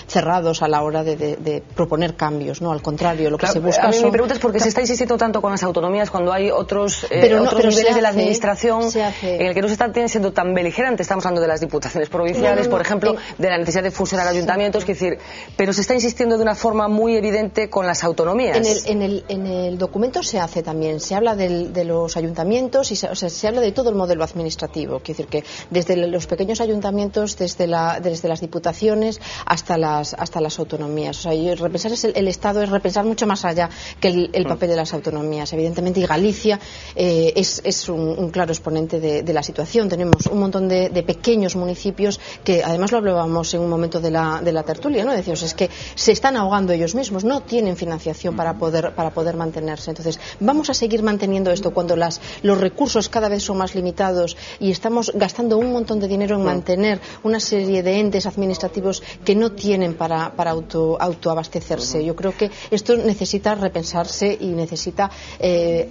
cerrados a la hora de proponer cambios, ¿no? Al contrario, lo que se busca. A mí mi pregunta es por qué se está insistiendo tanto con las autonomías cuando hay otros niveles de la administración en el que no se está siendo tan beligerante. Estamos hablando de las diputaciones provinciales, por ejemplo, de la necesidad de fusionar ayuntamientos, es decir, pero se está insistiendo de una forma muy evidente con las autonomías. En el documento se hace también, se habla de los ayuntamientos y se habla de todo el modelo administrativo, es decir, que desde los pequeños ayuntamientos, desde las diputaciones hasta las autonomías. O sea, repensar el Estado es repensar mucho más allá que el papel de las autonomías, evidentemente, y Galicia es un claro exponente de la situación. Tenemos un montón de pequeños municipios que, además lo hablábamos en un momento de la tertulia, ¿no? Decíamos, es que se están ahogando ellos mismos, no tienen financiación para poder mantenerse. Entonces, vamos a seguir manteniendo esto cuando los recursos cada vez son más limitados y estamos gastando un montón de dinero en mantener una serie de entes administrativos que no tienen para autoabastecerse. Yo creo que esto necesita repensarse y necesita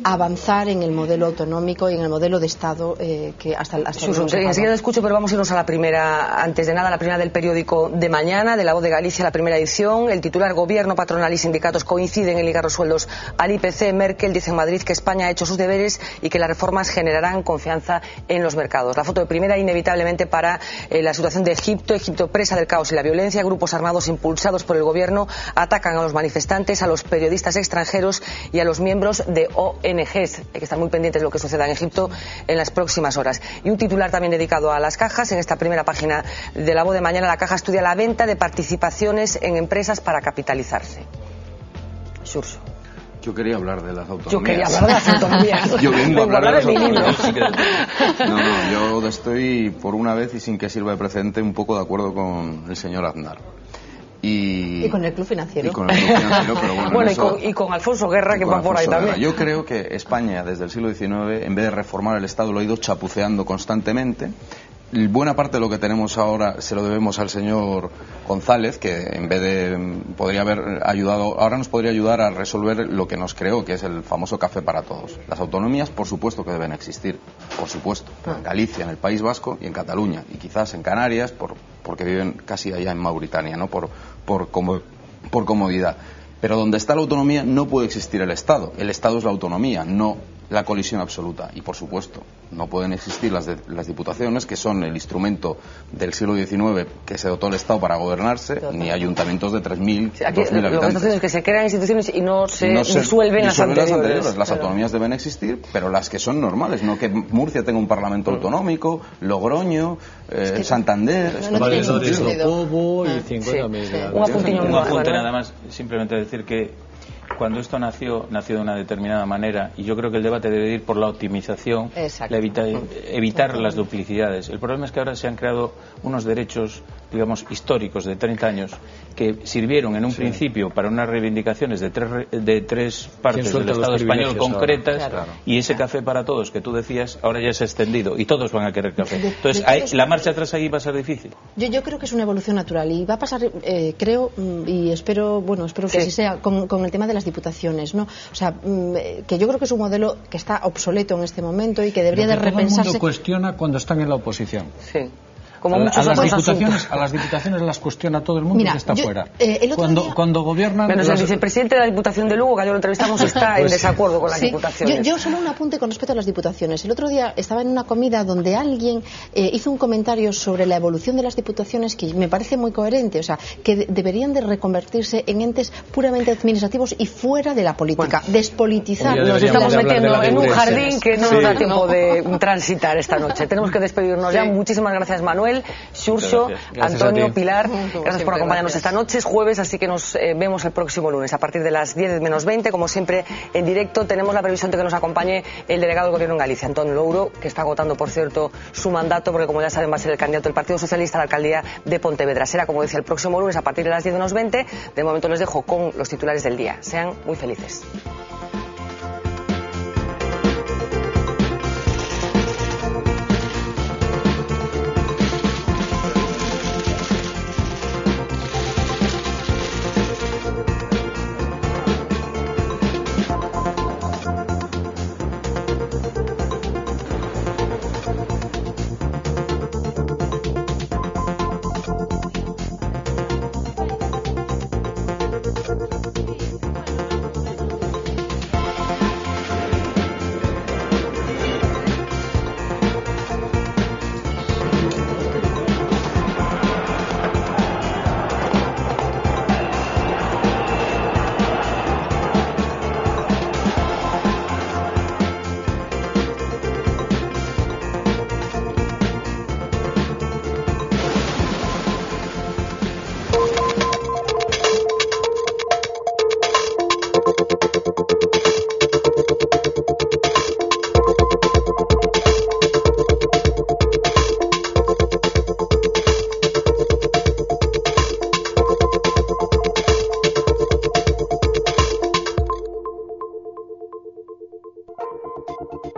avanzar en el modelo autonómico y en el modelo de Estado que hasta enseguida escucho, pero vamos a irnos a la primera, antes de nada, la primera del periódico de mañana, de La Voz de Galicia, la primera edición. El titular: Gobierno, patronal y sindicatos coinciden en ligar los sueldos al IPC. Merkel dice en Madrid que España ha hecho sus deberes y que las reformas generarán confianza en los mercados. La foto de primera, inevitablemente, para la situación de Egipto presa del caos y la violencia. Grupos armados impulsados por el gobierno atacan a los manifestantes, a los periodistas extranjeros y a los miembros de ONGs. Hay que estar muy pendientes de lo que suceda en Egipto en las próximas horas. Y un titular también dedicado a las cajas. En esta primera página de La Voz de mañana, la Caja estudia la venta de participaciones en empresas para capitalizarse. Xurxo. Yo quería hablar de las autonomías. Yo quería hablar de las autonomías. Yo vengo a hablar de las autonomías. Yo estoy, por una vez y sin que sirva de precedente, un poco de acuerdo con el señor Aznar. Y con el Club Financiero. Y con el Club Financiero, pero bueno, y con Alfonso Guerra, que va por ahí también. Yo creo que España, desde el siglo XIX, en vez de reformar el Estado, lo ha ido chapuceando constantemente. Buena parte de lo que tenemos ahora se lo debemos al señor González, que en vez de podría haber ayudado, ahora nos podría ayudar a resolver lo que nos creó, que es el famoso café para todos. Las autonomías, por supuesto que deben existir, por supuesto, en Galicia, en el País Vasco y en Cataluña, y quizás en Canarias, porque viven casi allá en Mauritania, ¿no? Por comodidad. Pero donde está la autonomía no puede existir el Estado. El Estado es la autonomía, no la colisión absoluta. Y, por supuesto, no pueden existir las diputaciones, que son el instrumento del siglo XIX que se dotó el Estado para gobernarse, ni ayuntamientos de 3.000, 2.000 habitantes. Lo que está haciendo es que se crean instituciones y no se disuelven las anteriores. Las autonomías deben existir, pero las que son normales, no que Murcia tenga un parlamento autonómico, Logroño, Santander... Un apunte nada más, simplemente decir que cuando esto nació de una determinada manera, y yo creo que el debate debe ir por la optimización, evitar las duplicidades. El problema es que ahora se han creado unos derechos, digamos, históricos de 30 años que sirvieron en un principio para unas reivindicaciones de tres partes del Estado español concretas, y ese café para todos que tú decías ahora ya se ha extendido y todos van a querer café. Entonces, la marcha atrás ahí va a ser difícil. Yo creo que es una evolución natural y va a pasar, creo, y espero que así sea, con el tema de las diputaciones, ¿no? O sea, que yo creo que es un modelo que está obsoleto en este momento y que debería de repensarse. Todo el mundo cuestiona cuando están en la oposición. Sí. A las diputaciones las cuestiona todo el mundo. Mira, que está fuera. Cuando gobiernan... Menos el vicepresidente de la Diputación de Lugo, que ayer lo entrevistamos, está en desacuerdo con las diputaciones. Yo solo un apunte con respecto a las diputaciones. El otro día estaba en una comida donde alguien hizo un comentario sobre la evolución de las diputaciones que me parece muy coherente. O sea, que deberían de reconvertirse en entes puramente administrativos y fuera de la política. Despolitizar. Nos estamos metiendo en un jardín que no nos da tiempo de transitar esta noche. Tenemos que despedirnos ya. Muchísimas gracias, Manuel, Xurxo, Antonio, Pilar, gracias por acompañarnos esta noche. Es jueves, así que nos vemos el próximo lunes a partir de las 10 menos 20, como siempre en directo. Tenemos la previsión de que nos acompañe el delegado del Gobierno en Galicia, Antonio Louro, que está agotando, por cierto, su mandato, porque como ya saben va a ser el candidato del Partido Socialista a la alcaldía de Pontevedra. Será, como decía, el próximo lunes a partir de las 10 menos 20. De momento les dejo con los titulares del día. Sean muy felices. Thank you.